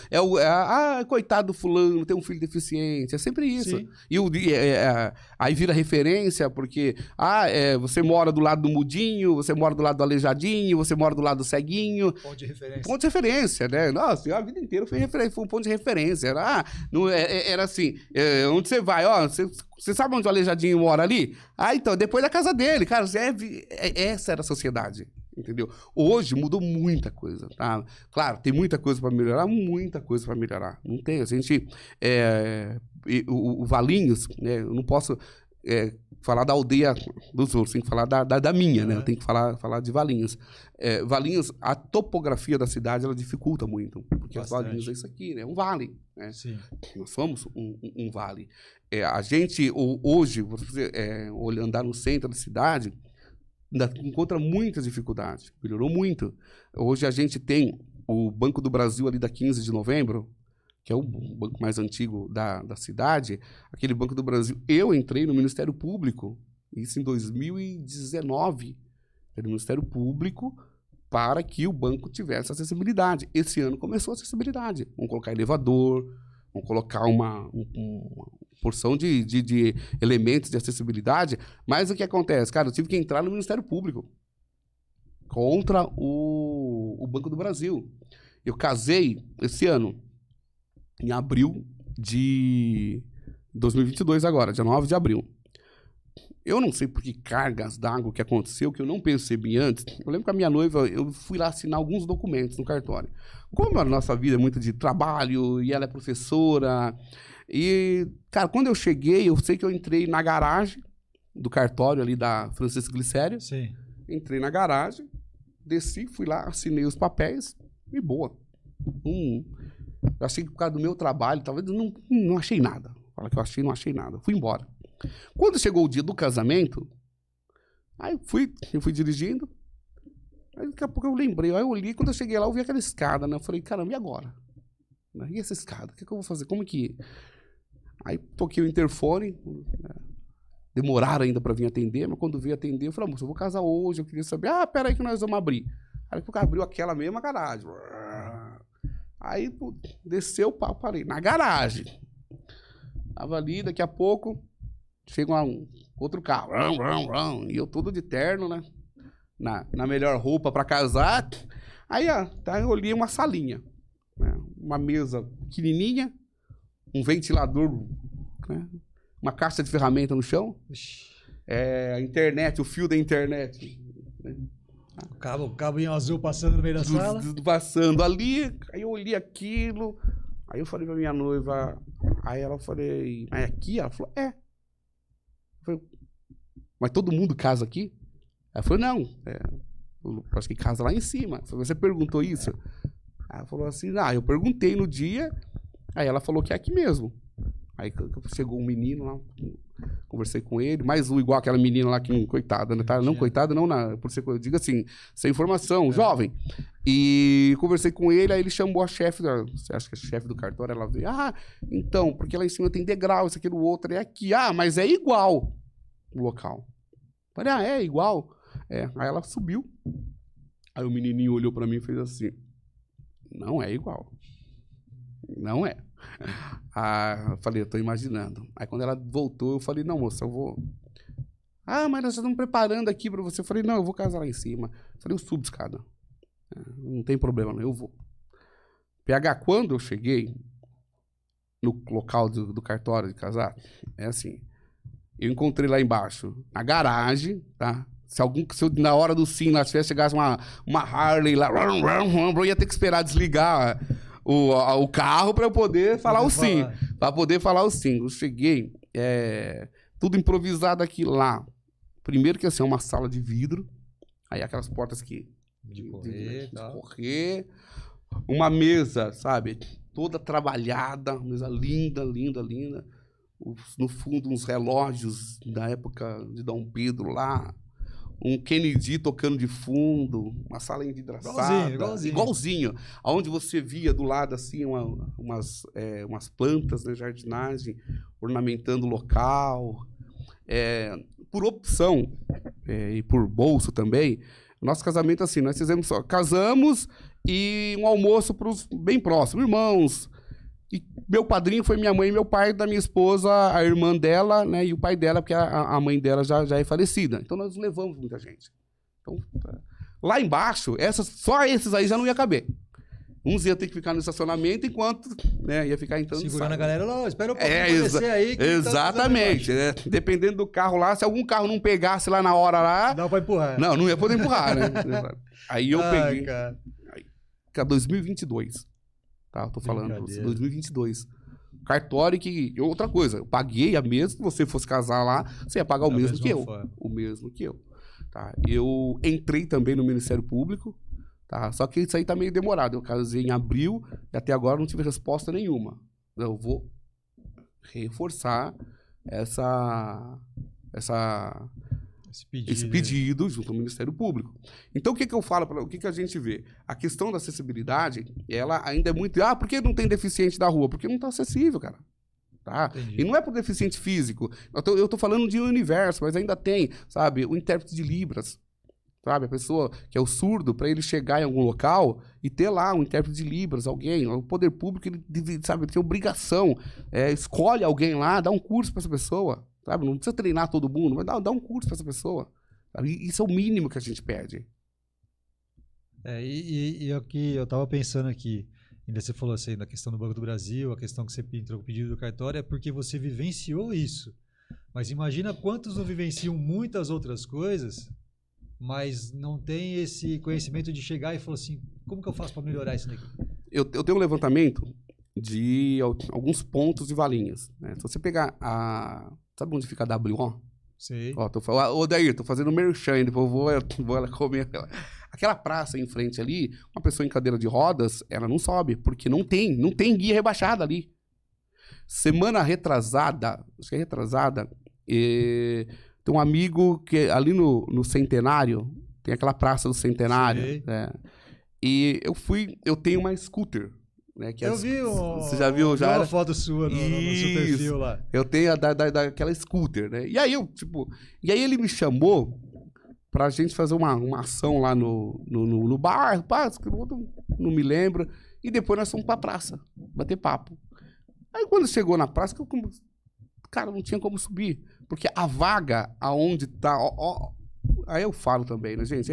coitado do fulano, tem um filho deficiente, é sempre isso. Sim. Aí vira referência, porque você mora do lado do mudinho, você mora do lado do aleijadinho, você mora do lado do ceguinho. Ponto de referência. Ponto de referência, né? Nossa, a vida inteira foi um ponto de referência. Era assim, onde você vai, você sabe onde o aleijadinho mora ali? Então, depois da casa dele, cara, essa era a sociedade, entendeu? Hoje mudou muita coisa, tá? Claro, tem muita coisa para melhorar, não tem, a gente, o Valinhos, né, eu não posso falar da aldeia dos outros, tem que falar da minha, né? Eu tenho que falar de Valinhos. Valinhos, a topografia da cidade, ela dificulta muito, porque as Valinhos é isso aqui, né? É um vale, né? Sim. Nós somos um vale. A gente, hoje, você andar no centro da cidade, ainda encontra muitas dificuldades, melhorou muito. Hoje a gente tem o Banco do Brasil ali da 15 de novembro, que é o banco mais antigo da cidade, aquele Banco do Brasil. Eu entrei no Ministério Público, isso em 2019, no Ministério Público, para que o banco tivesse acessibilidade. Esse ano começou a acessibilidade. Vamos colocar elevador, vamos colocar uma porção de elementos de acessibilidade. Mas o que acontece? Cara, eu tive que entrar no Ministério Público contra o Banco do Brasil. Eu casei esse ano, em abril de 2022 agora, dia 9 de abril. Eu não sei por que cargas d'água que aconteceu, que eu não percebi antes. Eu lembro que a minha noiva, eu fui lá assinar alguns documentos no cartório. Como a nossa vida é muito de trabalho, e ela é professora, e, cara, quando eu cheguei, eu sei que eu entrei na garagem do cartório ali da Francisco Glicério. Sim. Entrei na garagem, desci, fui lá, assinei os papéis, e boa. Eu achei que por causa do meu trabalho, talvez não achei nada. Fala que eu achei, não achei nada. Fui embora. Quando chegou o dia do casamento, aí eu fui dirigindo, aí daqui a pouco eu lembrei, aí eu olhei, quando eu cheguei lá, eu vi aquela escada, né? Eu falei, caramba, e agora? E essa escada? O que eu vou fazer? Como que... Aí toquei o interfone, demoraram ainda para vir atender, mas quando veio atender, eu falei, moça, eu vou casar hoje, eu queria saber, pera aí que nós vamos abrir. Aí o cara abriu aquela mesma garagem. Aí pô, desceu o pau, parei na garagem. Tava ali, daqui a pouco, chega outro carro, e eu todo de terno, né? Na melhor roupa para casar. Aí, eu olhei uma salinha, né? Uma mesa pequenininha, um ventilador, né? Uma caixa de ferramenta no chão, a internet, o fio da internet. Né? O cabo em azul passando no meio da sala. Passando ali, aí eu olhei aquilo, aí eu falei pra minha noiva, aí ela falei, mas aqui? Ela falou, é. Eu falei, mas todo mundo casa aqui? Ela falou, não, eu acho que casa lá em cima. Eu falei, você perguntou isso? Aí ela falou assim, eu perguntei no dia, aí ela falou que é aqui mesmo. Aí chegou um menino lá, conversei com ele, mais um igual aquela menina lá que, coitada, né? Tá? Não, coitada, não, por ser, eu digo assim, sem informação, jovem. E conversei com ele, aí ele chamou a chefe, você acha que é chefe do cartório? Ela veio, então, porque lá em cima tem degrau, isso aqui no outro é aqui. Mas é igual o local. Falei, é igual? Aí ela subiu, aí o menininho olhou pra mim e fez assim, não é igual. Não é. Eu falei, eu tô imaginando. Aí quando ela voltou, eu falei, não, moça, eu vou... mas nós estamos preparando aqui pra você. Eu falei, não, eu vou casar lá em cima. Eu falei, eu subo escada. Não tem problema, não, eu vou. PH, quando eu cheguei no local do cartório de casar, é assim, eu encontrei lá embaixo, na garagem, tá? Se na hora do sim lá chegasse uma Harley lá, eu ia ter que esperar desligar o carro para eu poder falar o sim. Para poder falar o sim. Eu cheguei, tudo improvisado aqui lá. Primeiro que assim, é uma sala de vidro, aí aquelas portas que... De correr. Uma mesa, sabe? Toda trabalhada, mesa linda, linda, linda. No fundo, uns relógios da época de Dom Pedro lá. Um Kennedy tocando de fundo, uma sala envidraçada. Igualzinho. Onde você via do lado, assim, umas plantas, né, jardinagem, ornamentando o local. Por opção, e por bolso também, nosso casamento, assim, nós casamos e um almoço para os bem próximos, irmãos. E meu padrinho foi minha mãe e meu pai, da minha esposa, a irmã dela, né, e o pai dela, porque a mãe dela já é falecida. Então nós levamos muita gente. Então, lá embaixo, só esses aí já não ia caber. Uns iam ter que ficar no estacionamento enquanto, né, ia ficar entrando. Segurando a galera lá, espera um pouquinho descer aí. Exatamente. Dependendo do carro lá, se algum carro não pegasse lá na hora lá... Dá pra empurrar. Não ia poder empurrar, né? Aí eu peguei... Cara. 2022. Tá, eu tô falando, 2022. Cartório que... Outra coisa, eu paguei a mesma, se você fosse casar lá, você ia pagar o mesmo que eu. O mesmo que eu. Tá? Eu entrei também no Ministério Público, tá? Só que isso aí tá meio demorado. Eu casei em abril e até agora não tive resposta nenhuma. Eu vou reforçar esse pedido junto ao Ministério Público. Então, o que eu falo, o que a gente vê? A questão da acessibilidade, ela ainda é muito... por que não tem deficiente da rua? Porque não está acessível, cara. Tá? E não é por deficiente físico. Eu tô falando de um universo, mas ainda tem, sabe, o intérprete de Libras. Sabe, a pessoa que é o surdo, para ele chegar em algum local e ter lá um intérprete de Libras, alguém. O poder público, ele sabe, tem obrigação. Escolhe alguém lá, dá um curso para essa pessoa. Sabe? Não precisa treinar todo mundo, mas dá um curso para essa pessoa. Sabe? Isso é o mínimo que a gente pede. E o que eu estava pensando aqui, ainda você falou assim, da questão do Banco do Brasil, a questão que você entrou com o pedido do cartório, é porque você vivenciou isso. Mas imagina quantos não vivenciam muitas outras coisas, mas não tem esse conhecimento de chegar e falar assim, como que eu faço para melhorar isso daqui? Eu tenho um levantamento de alguns pontos de Valinhos. Né? Se você pegar sabe onde fica a WO? Sei. Ô, Dair, tô fazendo merchan, depois vou ela comer. Aquela praça em frente ali, uma pessoa em cadeira de rodas, ela não sobe, porque não tem guia rebaixada ali. Semana retrasada, acho que é retrasada, tem um amigo que ali no Centenário, tem aquela praça do Centenário, e eu tenho uma scooter, Né, que Eu vi você já viu? Já uma foto sua no seu perfil lá. Eu tenho daquela scooter, né? E aí e aí ele me chamou pra gente fazer uma ação lá no bar, não me lembro. E depois nós fomos pra praça, bater papo. Aí quando chegou na praça, cara, não tinha como subir. Porque a vaga aonde tá... aí eu falo também, né, gente?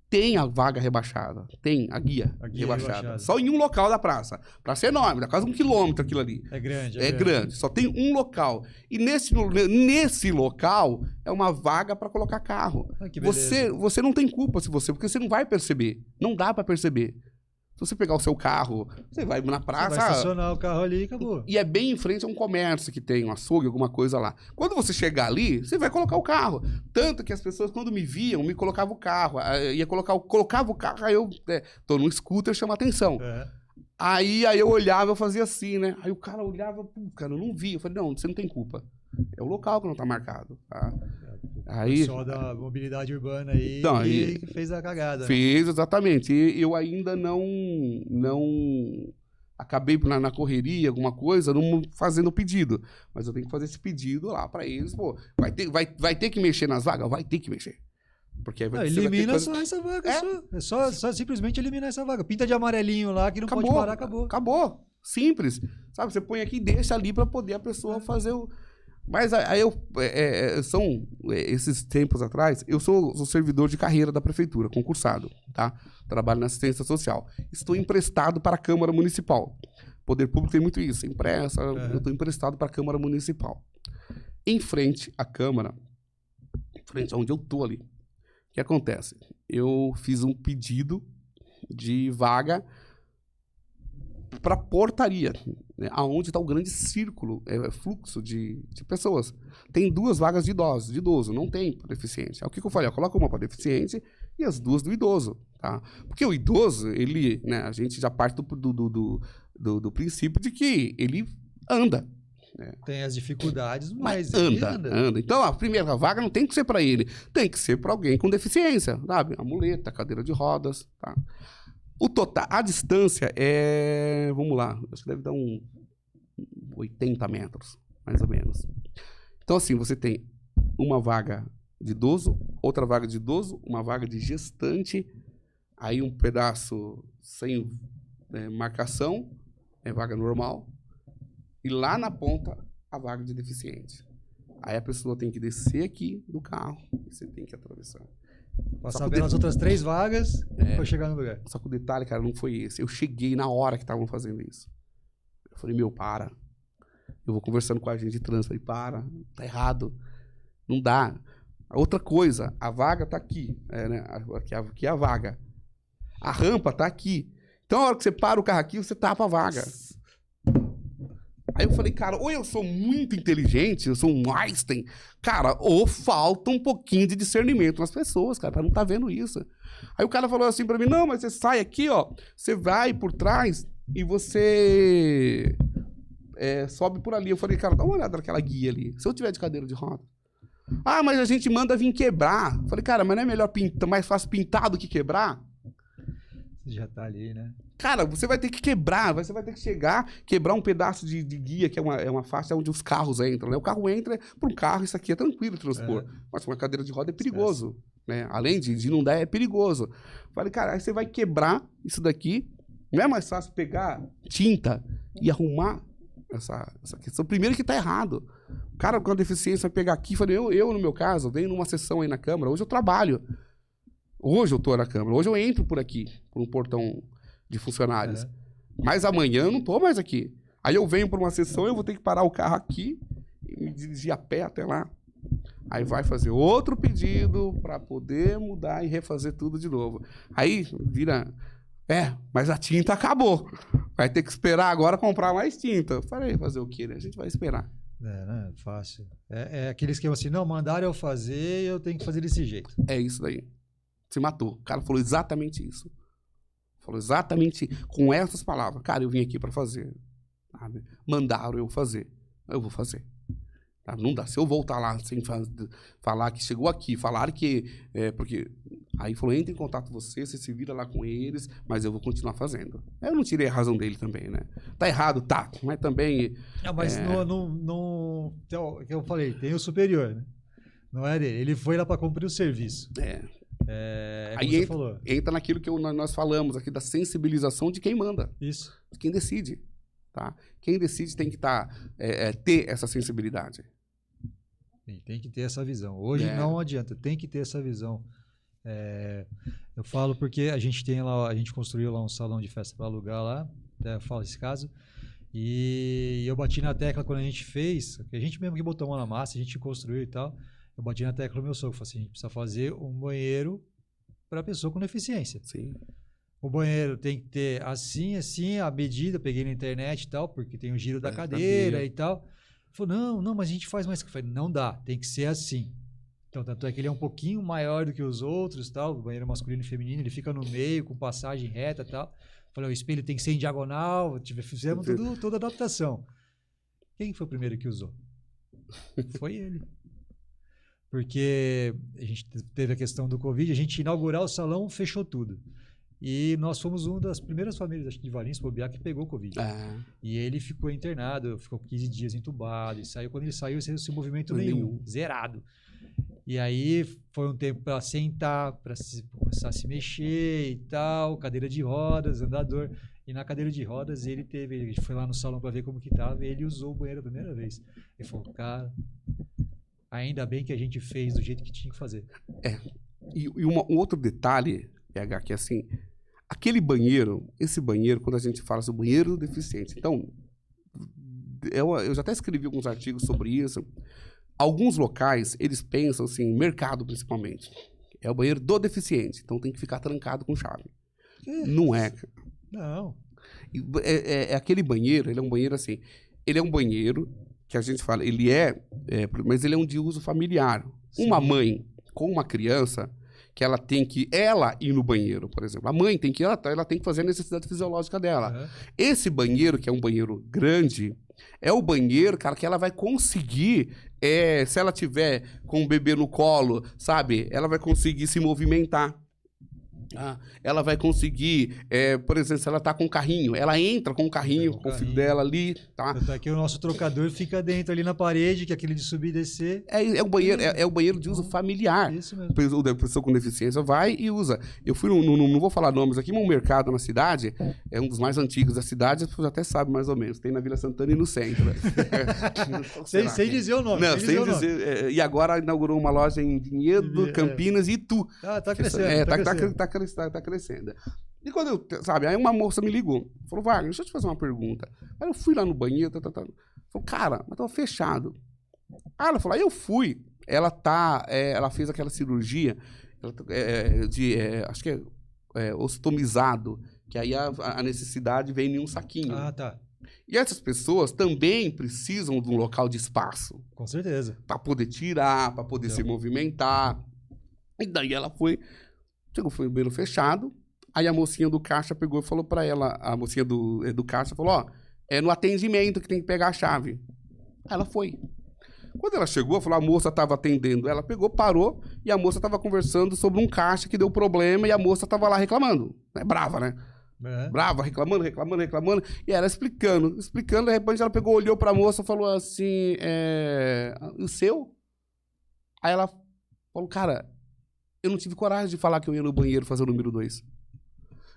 Tem a vaga rebaixada, tem a guia rebaixada. Só em um local da praça. Praça é enorme, dá quase 1 quilômetro aquilo ali. É grande. É grande, só tem um local. E nesse local é uma vaga para colocar carro. Você não tem culpa porque você não vai perceber. Não dá para perceber. Se você pegar o seu carro, você vai na praça... Você vai estacionar o carro ali e acabou. E é bem em frente a um comércio que tem, um açougue, alguma coisa lá. Quando você chegar ali, você vai colocar o carro. Tanto que as pessoas, quando me viam, me colocavam o carro. Colocava o carro, aí eu tô num scooter, chama atenção. Aí eu olhava, eu fazia assim, né? Aí o cara olhava, cara, eu não vi. Eu falei, não, você não tem culpa. É o local que não tá marcado, tá? Aí, o pessoal da mobilidade urbana aí então, que fez a cagada. Fez, exatamente. E eu ainda não acabei na correria, alguma coisa, não fazendo o pedido. Mas eu tenho que fazer esse pedido lá para eles. Pô, vai ter que mexer nas vagas? Vai ter que mexer. Porque aí elimina só essa vaga. É só simplesmente eliminar essa vaga. Pinta de amarelinho lá que não pode parar, acabou. Acabou. Simples. Sabe, você põe aqui e deixa ali para poder a pessoa fazer o... Mas aí esses tempos atrás, eu sou servidor de carreira da prefeitura, concursado, tá? Trabalho na assistência social. Estou emprestado para a Câmara Municipal. O Poder Público tem muito isso, empresta, eu estou emprestado para a Câmara Municipal. Em frente à Câmara, em frente aonde eu estou ali, o que acontece? Eu fiz um pedido de vaga para portaria, né, aonde está o grande círculo, fluxo de pessoas. Tem 2 vagas de idoso, não tem para deficiente. Aí o que eu falei? Eu coloco uma para deficiente e as 2 do idoso, tá? Porque o idoso, ele, né, a gente já parte do princípio de que ele anda. Né? Tem as dificuldades, mas anda. Então, a primeira vaga não tem que ser para ele, tem que ser para alguém com deficiência, sabe? A muleta, cadeira de rodas, tá? O total, a distância é, vamos lá, acho que deve dar 80 metros, mais ou menos. Então, assim, você tem uma vaga de idoso, outra vaga de idoso, uma vaga de gestante, aí um pedaço sem marcação, vaga normal, e lá na ponta, a vaga de deficiente. Aí a pessoa tem que descer aqui do carro, e você tem que atravessar. Passar pelas outras 3 vagas para chegar no lugar. Só que o detalhe, cara, não foi esse. Eu cheguei na hora que estavam fazendo isso. Eu falei, para. Eu vou conversando com a agente de trânsito. Falei, tá errado. Não dá. Outra coisa, a vaga tá aqui. Né? Aqui é a vaga. A rampa tá aqui. Então, a hora que você para o carro aqui, você tapa a vaga. Aí eu falei, cara, ou eu sou muito inteligente, eu sou um Einstein, cara, ou falta um pouquinho de discernimento nas pessoas, cara, pra não estar vendo isso. Aí o cara falou assim pra mim, não, mas você sai aqui, ó, você vai por trás e você sobe por ali. Eu falei, cara, dá uma olhada naquela guia ali, se eu tiver de cadeira de roda. Ah, mas a gente manda vir quebrar. Eu falei, cara, mas não é melhor mais fácil pintar do que quebrar? Você já tá ali, né? Cara, você vai ter que quebrar, você vai ter que quebrar um pedaço de guia, que é uma faixa onde os carros entram, né? O carro entra para um carro, isso aqui é tranquilo transpor. Mas uma cadeira de roda é perigoso, né? Além de não dar, é perigoso. Falei, cara, aí você vai quebrar isso daqui, não é mais fácil pegar tinta e arrumar essa questão? Primeiro que tá errado. O cara com a deficiência vai pegar aqui, falei, eu no meu caso, venho numa sessão aí na Câmara, hoje eu trabalho. Hoje eu tô na Câmara, hoje eu entro por aqui, por um portão de funcionários. Mas amanhã eu não tô mais aqui. Aí eu venho para uma sessão, eu vou ter que parar o carro aqui e me dirigir a pé até lá. Aí vai fazer outro pedido para poder mudar e refazer tudo de novo. Aí vira, mas a tinta acabou. Vai ter que esperar agora comprar mais tinta. Falei, fazer o quê, né? A gente vai esperar. Né? Fácil. É aquele esquema assim, não, mandaram eu fazer, eu tenho que fazer desse jeito. É isso daí. Se matou. O cara falou exatamente isso. Falou exatamente com essas palavras. Cara, eu vim aqui para fazer. Sabe? Mandaram eu fazer. Eu vou fazer. Tá? Não dá. Se eu voltar lá sem falar que chegou aqui, falar que... porque aí falou, entra em contato com você se vira lá com eles, mas eu vou continuar fazendo. Eu não tirei a razão dele também, né? Tá errado, tá. Mas também... Não, mas então, que eu falei, tem o superior, né? Não é dele. Ele foi lá para cumprir o serviço. Aí entra naquilo que nós falamos aqui, da sensibilização de quem manda. Isso. De quem decide. Tá? Quem decide tem que ter essa sensibilidade. Tem que ter essa visão. Hoje não adianta, tem que ter essa visão. Eu falo porque a gente construiu lá um salão de festa para alugar lá, até eu falo esse caso, e eu bati na tecla quando a gente fez, que a gente mesmo que botou a mão na massa, a gente construiu e tal, eu bati na tecla do meu sogro, falei assim, a gente precisa fazer um banheiro para pessoa com deficiência. Sim. O banheiro tem que ter assim, a medida, peguei na internet e tal, porque tem o giro da cadeira e tal. Falou, não, mas a gente faz mais. Eu falei, não dá, tem que ser assim. Então, tanto é que ele é um pouquinho maior do que os outros, tal, o banheiro masculino e feminino, ele fica no meio, com passagem reta e tal. Falei, o espelho tem que ser em diagonal, fizemos toda a adaptação. Quem foi o primeiro que usou? Foi ele. Porque a gente teve a questão do Covid, a gente inaugurar o salão, fechou tudo. E nós fomos uma das primeiras famílias, acho que de Valinhos, Bobear, que pegou Covid. E ele ficou internado, ficou 15 dias entubado, e saiu. Quando ele saiu, sem movimento nenhum, zerado. E aí foi um tempo para sentar, para começar a se mexer e tal, cadeira de rodas, andador. E na cadeira de rodas ele foi lá no salão para ver como que tava, e ele usou o banheiro a primeira vez. Ele falou, cara, ainda bem que a gente fez do jeito que tinha que fazer. E um outro detalhe, PH, que é assim, esse banheiro, quando a gente fala sobre o banheiro do deficiente, então, eu já até escrevi alguns artigos sobre isso. Alguns locais, eles pensam assim, mercado principalmente, é o banheiro do deficiente, então tem que ficar trancado com chave. Não é. Não. Aquele banheiro, ele é um banheiro assim, ele é um banheiro que a gente fala, mas ele é um de uso familiar. Sim. Uma mãe com uma criança, que ela tem que ir no banheiro, por exemplo. A mãe tem que ela tem que fazer a necessidade fisiológica dela. Uhum. Esse banheiro, que é um banheiro grande, é o banheiro, cara, que ela vai conseguir, se ela tiver com o bebê no colo, sabe? Ela vai conseguir se movimentar. Ela vai conseguir, por exemplo, se ela tá com o carrinho, ela entra com o carrinho, com o filho dela ali, tá? Tanto é que o nosso trocador fica dentro ali na parede, que é aquele de subir e descer. É o banheiro de uso familiar. Isso mesmo. A pessoa com deficiência vai e usa. Eu fui, não vou falar nomes aqui, mas um mercado na cidade, é um dos mais antigos da cidade, as pessoas até sabem mais ou menos. Tem na Vila Santana e no centro. sem dizer o nome. Não, sem dizer. E agora inaugurou uma loja em Vinhedo, Campinas e Itu. Tá crescendo. Tá crescendo. E quando aí uma moça me ligou, falou, Wagner, deixa eu te fazer uma pergunta. Aí eu fui lá no banheiro, falou, cara, mas tava fechado. Ela falou, aí eu fui. Ela fez aquela cirurgia acho que ostomizado, que aí a necessidade vem em um saquinho. Tá. E essas pessoas também precisam de um local de espaço. Com certeza. Para poder tirar, para poder se movimentar. E daí ela foi o banheiro fechado, aí a mocinha do caixa pegou e falou pra ela, a mocinha do caixa falou, é no atendimento que tem que pegar a chave. Ela foi. Quando ela chegou, falou, a moça tava atendendo, ela pegou, parou, e a moça tava conversando sobre um caixa que deu problema, e a moça tava lá reclamando. Brava, né? Brava, reclamando, e ela explicando, de repente ela pegou, olhou pra moça e falou assim, o seu? Aí ela falou, cara, eu não tive coragem de falar que eu ia no banheiro fazer o número 2.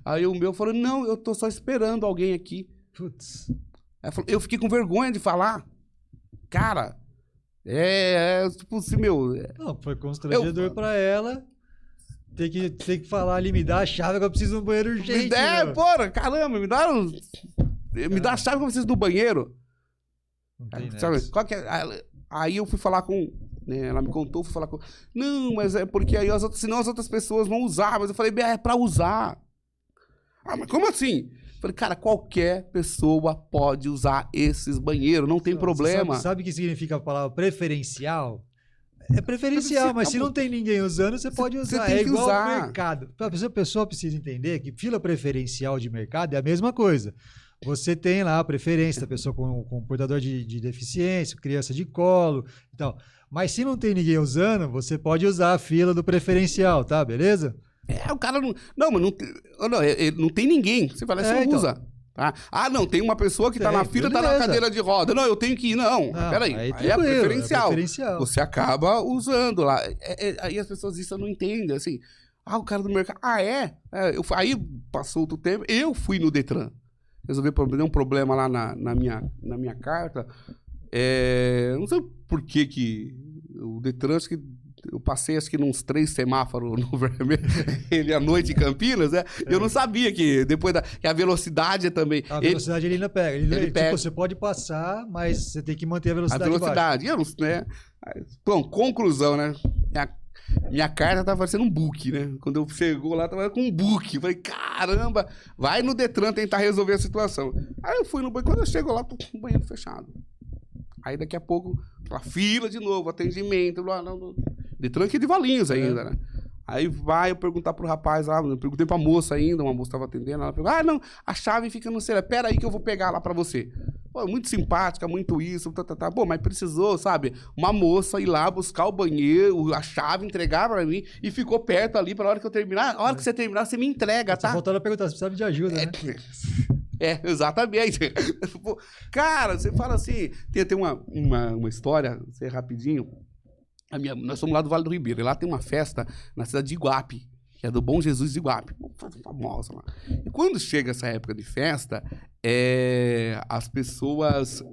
Aí o meu falou, não, eu tô só esperando alguém aqui. Putz. Eu fiquei com vergonha de falar. Cara, tipo assim, Não, foi constrangedor pra ela. Tem que falar ali, me dá a chave que eu preciso de um banheiro urgente. Porra, caramba, me dá a chave que eu preciso do banheiro. Não tem sabe, qual que é? Aí eu fui falar com... ela me contou, fui falar com... Não, mas é porque aí senão as outras pessoas vão usar. Mas eu falei, é pra usar. Mas como assim? Eu falei, cara, qualquer pessoa pode usar esses banheiros, não tem problema. Sabe o que significa a palavra preferencial? É preferencial, mas se não tem ninguém usando, você pode usar. Você tem que igual usar. ao mercado. A pessoa precisa entender que fila preferencial de mercado é a mesma coisa. você tem lá a preferência da pessoa com portador de deficiência, criança de colo e tal. Mas se não tem ninguém usando, você pode usar a fila do preferencial, tá? Beleza? O cara não... Não, mas não tem ninguém. Você fala, você então. usa. Tá? Ah, não, tem uma pessoa que tá na fila e tá na cadeira de roda. Não, eu tenho que ir. Não, peraí. Aí é preferencial. Você acaba usando lá. Aí as pessoas isso não entendem, assim. O cara do mercado... Aí passou outro tempo, eu fui no Detran. Resolvi um problema lá na minha carta. Não sei por que o Detran, acho que eu passei acho que uns 3 semáforos no vermelho à noite em Campinas, né? Eu não sabia que depois que a velocidade também... A velocidade ele ainda pega. Ele pega. Tipo, você pode passar, mas você tem que manter a velocidade. A velocidade. Eu não, né? Bom, conclusão, né? Minha carta tava parecendo um book, né? Quando eu chegou lá, tava com um book. Eu falei, caramba, vai no Detran tentar resolver a situação. Aí eu fui no banheiro, quando eu chego lá, tô com o banheiro fechado. Aí daqui a pouco, a fila de novo, atendimento, lá, Detran aqui de Valinhos ainda, né? Aí vai eu perguntar pro rapaz lá, eu perguntei pra moça ainda, uma moça tava atendendo, ela perguntou, não, a chave fica no celular, pera aí que eu vou pegar lá pra você. Pô, muito simpática, muito isso, Pô, mas precisou, sabe, uma moça ir lá buscar o banheiro, a chave, entregar pra mim, e ficou perto ali pra hora que eu terminar. A hora que você terminar, você me entrega, tá? Só faltando a perguntar, você precisava de ajuda, né? Exatamente. Cara, você fala assim, tem uma história, você rapidinho, nós somos lá do Vale do Ribeiro, e lá tem uma festa na cidade de Iguape, que é do Bom Jesus de Iguape, famosa lá. E quando chega essa época de festa, as pessoas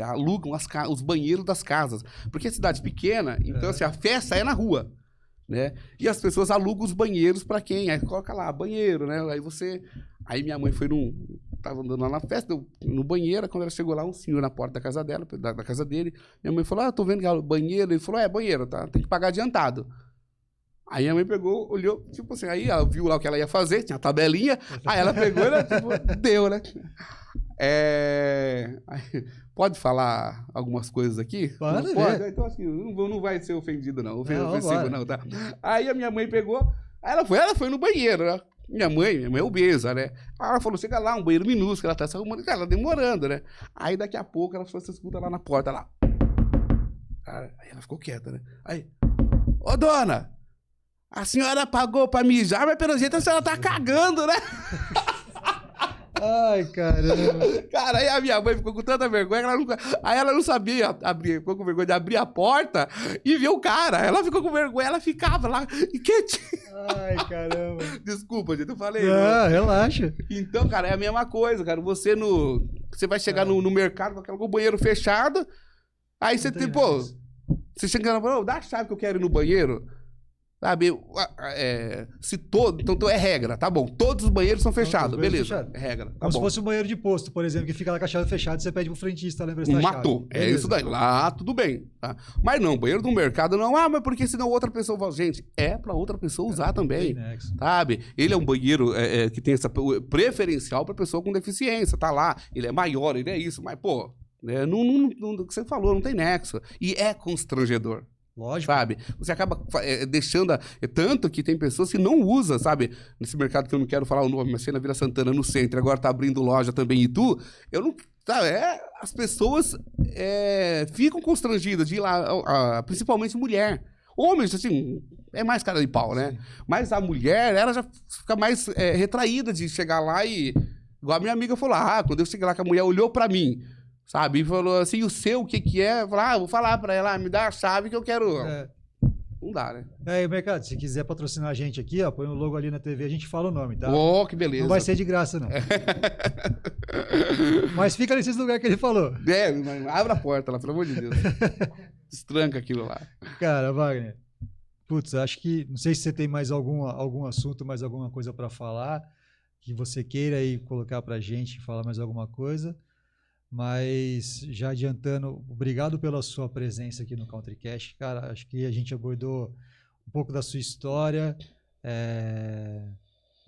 alugam os banheiros das casas, porque é cidade pequena, então assim, a festa é na rua, né? E as pessoas alugam os banheiros para quem? Aí coloca lá, banheiro, né? Aí minha mãe tava andando lá na festa, no banheiro, quando ela chegou lá, um senhor na porta da casa dela, da casa dele, minha mãe falou, tô vendo que é banheiro, ele falou, banheiro, tá, tem que pagar adiantado. Aí a mãe pegou, olhou, tipo assim, aí ela viu lá o que ela ia fazer, tinha a tabelinha, aí ela pegou e tipo, deu, né? Pode falar algumas coisas aqui? Pode. Então acho que não vai ser ofendido, não. Ofensivo, não, tá? Aí a minha mãe pegou, ela foi no banheiro, né? Minha mãe é obesa, né? Aí ela falou, chega lá, um banheiro minúsculo, ela tá se arrumando, cara, ela demorando, né? Aí daqui a pouco ela falou, você escuta lá na porta, lá. Aí ela ficou quieta, né? Aí, ô dona, a senhora pagou pra mijar, mas pelo jeito a senhora tá cagando, né? Ai, caramba. Cara, aí a minha mãe ficou com tanta vergonha que ela não sabia abrir, ficou com vergonha de abrir a porta e ver o cara. Ela ficou com vergonha, ela ficava lá quietinha. Ai, caramba. Desculpa, gente, eu falei. Relaxa. Então, cara, é a mesma coisa, cara. Você vai chegar no mercado com o banheiro fechado, aí você tem, você chega lá, dá a chave que eu quero ir no banheiro. Sabe, então é regra, tá bom. Todos os banheiros são fechados, beleza. É regra, tá Como se fosse um banheiro de posto, por exemplo, que fica lá com a chave fechada e você pede pro frentista lembrar essa matou. chave. Isso daí. Lá, tudo bem. Tá? Mas não, banheiro do mercado não. Mas porque senão outra pessoa fala, gente, pra outra pessoa usar também. Sabe? Ele é um banheiro que tem essa preferencial pra pessoa com deficiência. Tá lá, ele é maior, ele é isso. Mas, pô, o que você falou, não tem nexo. E é constrangedor. Lógico. Sabe? Você acaba deixando... Tanto que tem pessoas que não usam, sabe? Nesse mercado que eu não quero falar o nome, mas na Vila Santana, no centro, agora tá abrindo loja também em Itu, eu não... Sabe? As pessoas ficam constrangidas de ir lá, principalmente mulher. Homens, assim, é mais cara de pau, né? Sim. Mas a mulher, ela já fica mais retraída de chegar lá e... Igual a minha amiga falou, quando eu cheguei lá, que a mulher olhou pra mim, sabe? E falou assim, e o seu, o que que é? Eu falei, vou falar pra ela, me dá a chave que eu quero... Não dá, né? Aí, mercado, se quiser patrocinar a gente aqui, põe o logo ali na TV, a gente fala o nome, tá? Que beleza. Não vai ser de graça, não. Mas fica nesses lugares que ele falou. Abre a porta lá, pelo amor de Deus. Destranca aquilo lá. Cara, Wagner, putz, acho que... Não sei se você tem mais algum assunto, mais alguma coisa pra falar, que você queira aí colocar pra gente, falar mais alguma coisa. Mas, já adiantando, obrigado pela sua presença aqui no CountryCast. Cara, acho que a gente abordou um pouco da sua história,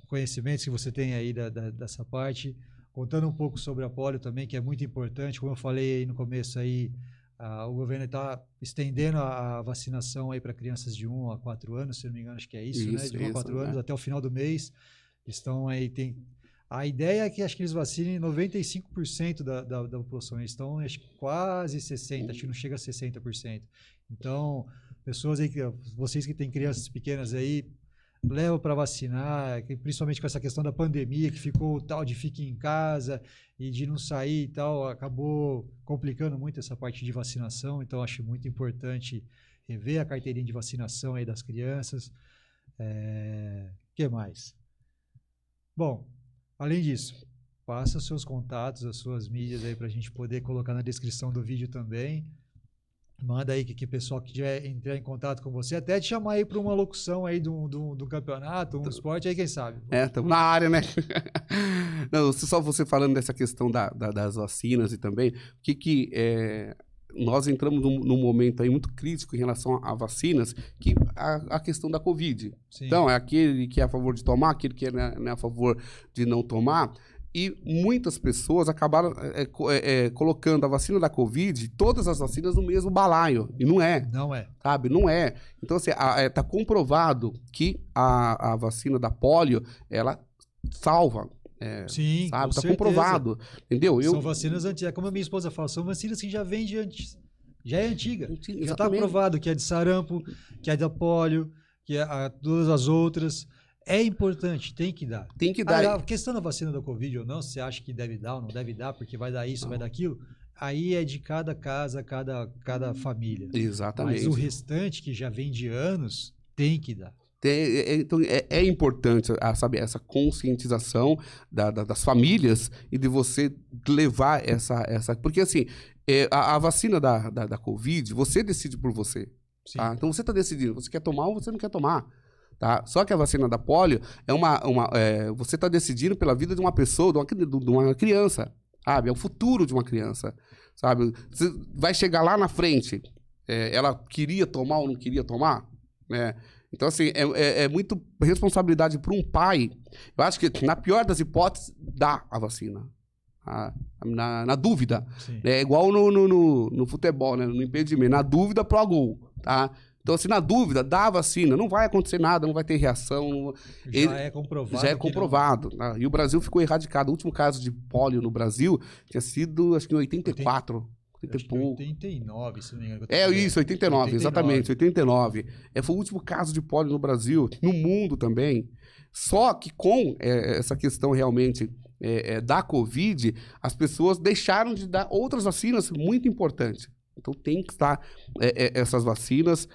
conhecimentos que você tem aí dessa parte, contando um pouco sobre a polio também, que é muito importante. Como eu falei aí no começo, aí, o governo está estendendo a vacinação aí para crianças de 1 a 4 anos, se não me engano, acho que é isso, né? De 1 a 4 anos, até o final do mês. Estão aí, A ideia é que acho que eles vacinem 95% da população. Eles estão acho, que quase 60%, acho que não chega a 60%. Então, pessoas aí, vocês que têm crianças pequenas aí, levam para vacinar, principalmente com essa questão da pandemia, que ficou o tal de fique em casa e de não sair e tal, acabou complicando muito essa parte de vacinação. Então, acho muito importante rever a carteirinha de vacinação aí das crianças. Que mais? Bom, além disso, passa os seus contatos, as suas mídias aí para a gente poder colocar na descrição do vídeo também. Manda aí que o pessoal que quiser entrar em contato com você, até te chamar aí para uma locução aí do campeonato, um esporte aí, quem sabe. Estamos na área, né? Não, só você falando dessa questão das vacinas e também, nós entramos num momento aí muito crítico em relação a vacinas, que a questão da Covid. Sim. Então, é aquele que é a favor de tomar, aquele que não é a favor de não tomar. E muitas pessoas acabaram colocando a vacina da Covid, todas as vacinas, no mesmo balaio. E não é. Não é. Sabe? Não é. Então, assim, está comprovado que a vacina da polio, ela salva. Sim, sabe? Está comprovado. Entendeu? São vacinas antigas. Como a minha esposa fala, são vacinas que já vêm de antes. Já é antiga. Já está provado que é de sarampo, que é da polio, que é todas as outras. É importante, tem que dar. Tem que dar. A questão da vacina da Covid ou não, você acha que deve dar ou não deve dar, porque vai dar isso, vai dar aquilo, aí é de cada casa, cada família. Exatamente. Mas o restante, que já vem de anos, tem que dar. Então, é importante, sabe, essa conscientização das famílias e de você levar essa... Porque, assim, a vacina da Covid, você decide por você. Tá? Então, você está decidindo, você quer tomar ou você não quer tomar. Tá? Só que a vacina da polio você está decidindo pela vida de uma pessoa, de uma criança, sabe? É o futuro de uma criança, sabe? Você vai chegar lá na frente, ela queria tomar ou não queria tomar, né? Então, assim, é muito responsabilidade para um pai. Eu acho que, na pior das hipóteses, dá a vacina. Na dúvida. É igual no futebol, né? No impedimento. Na dúvida, pro gol, tá? Então, assim, na dúvida, dá a vacina, não vai acontecer nada, não vai ter reação. É comprovado. Já é comprovado. Né? E o Brasil ficou erradicado. O último caso de pólio no Brasil tinha sido, acho que em 84. 89, se não me engano. Isso, 89, exatamente, 89. Foi o último caso de pólio no Brasil, no mundo também. Só que com essa questão realmente da Covid, as pessoas deixaram de dar outras vacinas muito importantes. Então tem que estar essas vacinas,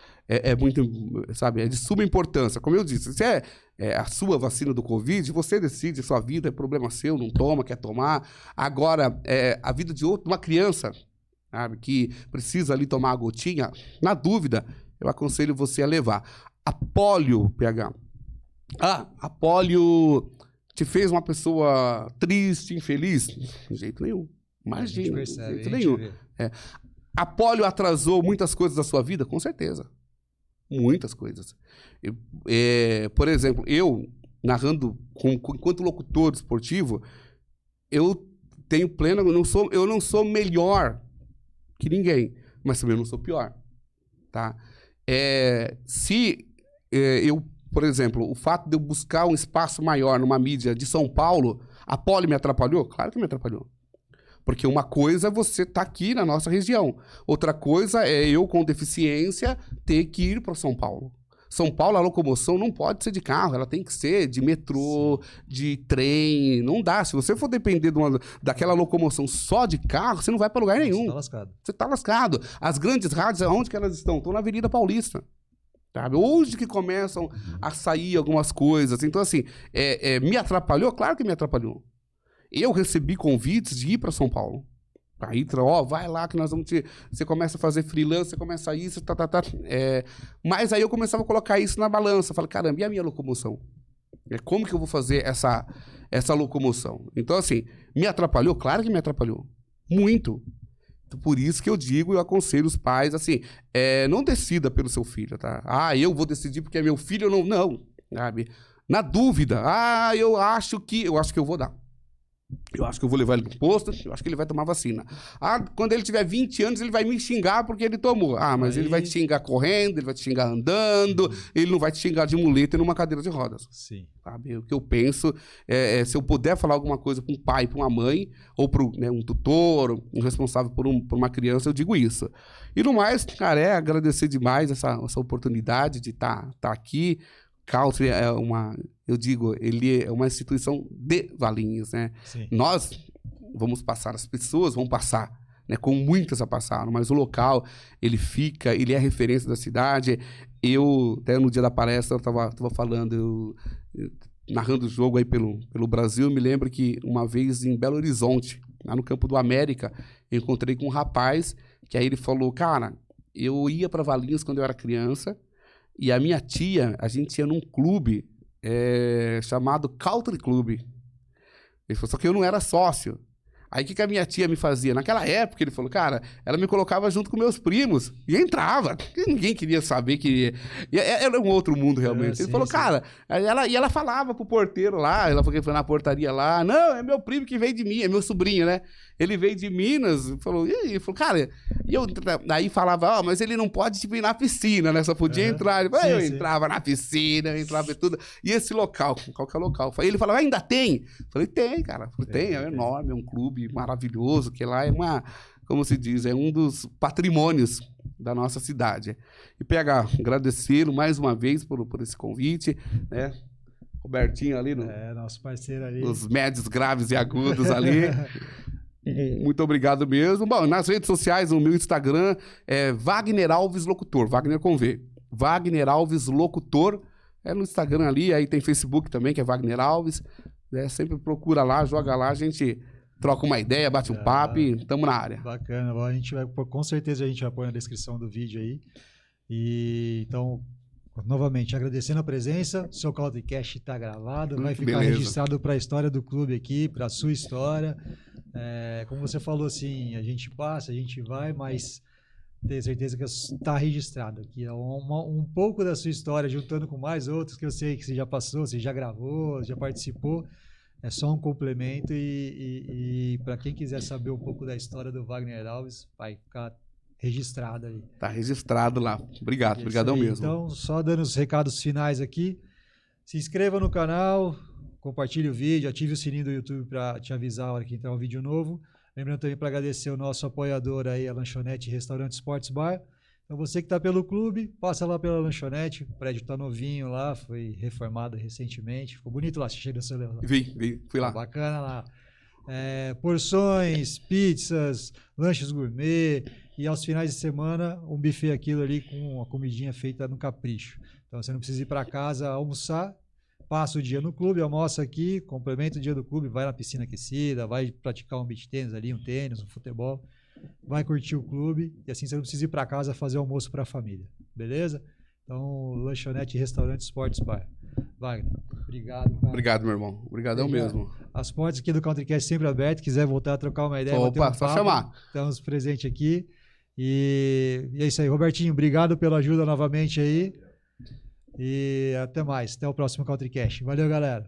muito, sabe, é de suma importância. Como eu disse, se é a sua vacina do Covid, você decide, sua vida é problema seu, não toma, quer tomar. Agora, a vida de uma criança, sabe, que precisa ali tomar a gotinha, na dúvida, eu aconselho você a levar. A polio, PH. A polio te fez uma pessoa triste, infeliz? De jeito nenhum. Imagina, de jeito nenhum. A polio atrasou muitas coisas da sua vida? Com certeza. Muitas coisas. Por exemplo, eu, narrando enquanto locutor esportivo, eu tenho plena... Eu não sou melhor que ninguém, mas também não sou pior. Tá? Eu, por exemplo, o fato de eu buscar um espaço maior numa mídia de São Paulo, a polio me atrapalhou? Claro que me atrapalhou. Porque uma coisa é você estar aqui na nossa região. Outra coisa é eu, com deficiência, ter que ir para São Paulo. São Paulo, a locomoção não pode ser de carro, ela tem que ser de metrô, de trem. Não dá. Se você for depender daquela locomoção só de carro, você não vai para lugar nenhum. Você está lascado. Você está lascado. As grandes rádios, onde que elas estão? Estão na Avenida Paulista. Sabe? Hoje que começam a sair algumas coisas. Então, assim, me atrapalhou? Claro que me atrapalhou. Eu recebi convites de ir para São Paulo. Aí, vai lá que nós vamos Você começa a fazer freelance, você começa isso, mas aí eu começava a colocar isso na balança. Falei, caramba, e a minha locomoção? Como que eu vou fazer essa locomoção? Então, assim, me atrapalhou? Claro que me atrapalhou. Muito. Por isso que eu digo, eu aconselho os pais, assim, não decida pelo seu filho, tá? Eu vou decidir porque é meu filho ou não. Não, sabe? Na dúvida, eu acho que eu vou dar. Eu acho que eu vou levar ele no posto, eu acho que ele vai tomar vacina. Ah, quando ele tiver 20 anos, ele vai me xingar porque ele tomou. Ah, mas ele vai te xingar correndo, ele vai te xingar andando, ele não vai te xingar de muleta e numa cadeira de rodas. Sim. Sabe? O que eu penso se eu puder falar alguma coisa para um pai, para uma mãe, ou para um tutor, um responsável por uma criança, eu digo isso. E no mais, cara, agradecer demais essa oportunidade de estar aqui. Country eu digo, ele é uma instituição de Valinhos, né? Sim. Nós vamos passar, as pessoas vão passar, né? Com muitas a passaram, mas o local, ele é referência da cidade. Eu, até no dia da palestra, eu tava falando, narrando o jogo aí pelo Brasil, eu me lembro que uma vez em Belo Horizonte, lá no Campo do América, eu encontrei com um rapaz, que aí ele falou, cara, eu ia para Valinhos quando eu era criança, e a minha tia, a gente ia num clube chamado Country Club. Ele falou, só que eu não era sócio. Aí o que a minha tia me fazia? Naquela época, ele falou, cara, ela me colocava junto com meus primos e entrava. Ninguém queria saber que... Era um outro mundo, realmente. Ele falou, cara... Ela falava pro porteiro lá, ela foi na portaria lá, não, é meu primo que veio de mim, é meu sobrinho, né? Ele veio de Minas, falou, e aí? Ele falou, cara... E eu aí falava, mas ele não pode tipo, ir na piscina, né? Só podia entrar. Ele falou, eu entrava na piscina, eu entrava em tudo. E esse local, qual que é o local? Ele falava, ainda tem? Eu falei, tem, cara. Eu falei, tem, é enorme, é um clube maravilhoso, que lá é como se diz, é um dos patrimônios da nossa cidade. E PH, agradecê-lo mais uma vez por esse convite, né? Robertinho ali, nosso parceiro ali. Os médios, graves e agudos ali. Muito obrigado mesmo. Bom, nas redes sociais, no meu Instagram é Wagner Alves Locutor, Wagner com V. Wagner Alves Locutor, no Instagram ali, aí tem Facebook também, que é Wagner Alves. Sempre procura lá, joga lá, a gente troca uma ideia, bate um papo e tamo na área. Bacana, a gente vai, com certeza a gente vai pôr na descrição do vídeo aí. E então, novamente, agradecendo a presença, o seu Countrycast está gravado, vai ficar registrado para a história do clube aqui, para a sua história. Como você falou, assim, a gente passa, a gente vai, mas tenho certeza que está registrado aqui. É um pouco da sua história, juntando com mais outros que eu sei que você já passou, você já gravou, já participou. É só um complemento e para quem quiser saber um pouco da história do Wagner Alves, vai ficar registrado aí. Tá registrado lá. Obrigado, obrigadão mesmo. Então, só dando os recados finais aqui. Se inscreva no canal, compartilhe o vídeo, ative o sininho do YouTube para te avisar a hora que entrar um vídeo novo. Lembrando também para agradecer o nosso apoiador aí, a Lanchonete Restaurante Sports Bar. Então você que está pelo clube, passa lá pela lanchonete, o prédio está novinho lá, foi reformado recentemente, ficou bonito lá, cheio do seu Leão. Vi, fui lá. Bacana lá. Porções, pizzas, lanches gourmet e aos finais de semana um buffet aquilo ali com a comidinha feita no capricho. Então você não precisa ir para casa almoçar, passa o dia no clube, almoça aqui, complementa o dia do clube, vai na piscina aquecida, vai praticar um beach tênis ali, um tênis, um futebol, vai curtir o clube e assim você não precisa ir para casa fazer almoço para a família, beleza? Então, lanchonete e restaurante Sports Bar. Wagner, obrigado, cara. Obrigado, meu irmão. Obrigadão mesmo. As portas aqui do Countrycast sempre abertas, quiser voltar a trocar uma ideia, opa, só chamar. Estamos presentes aqui. E é isso aí, Robertinho, obrigado pela ajuda novamente aí. E até mais, até o próximo Countrycast. Valeu, galera.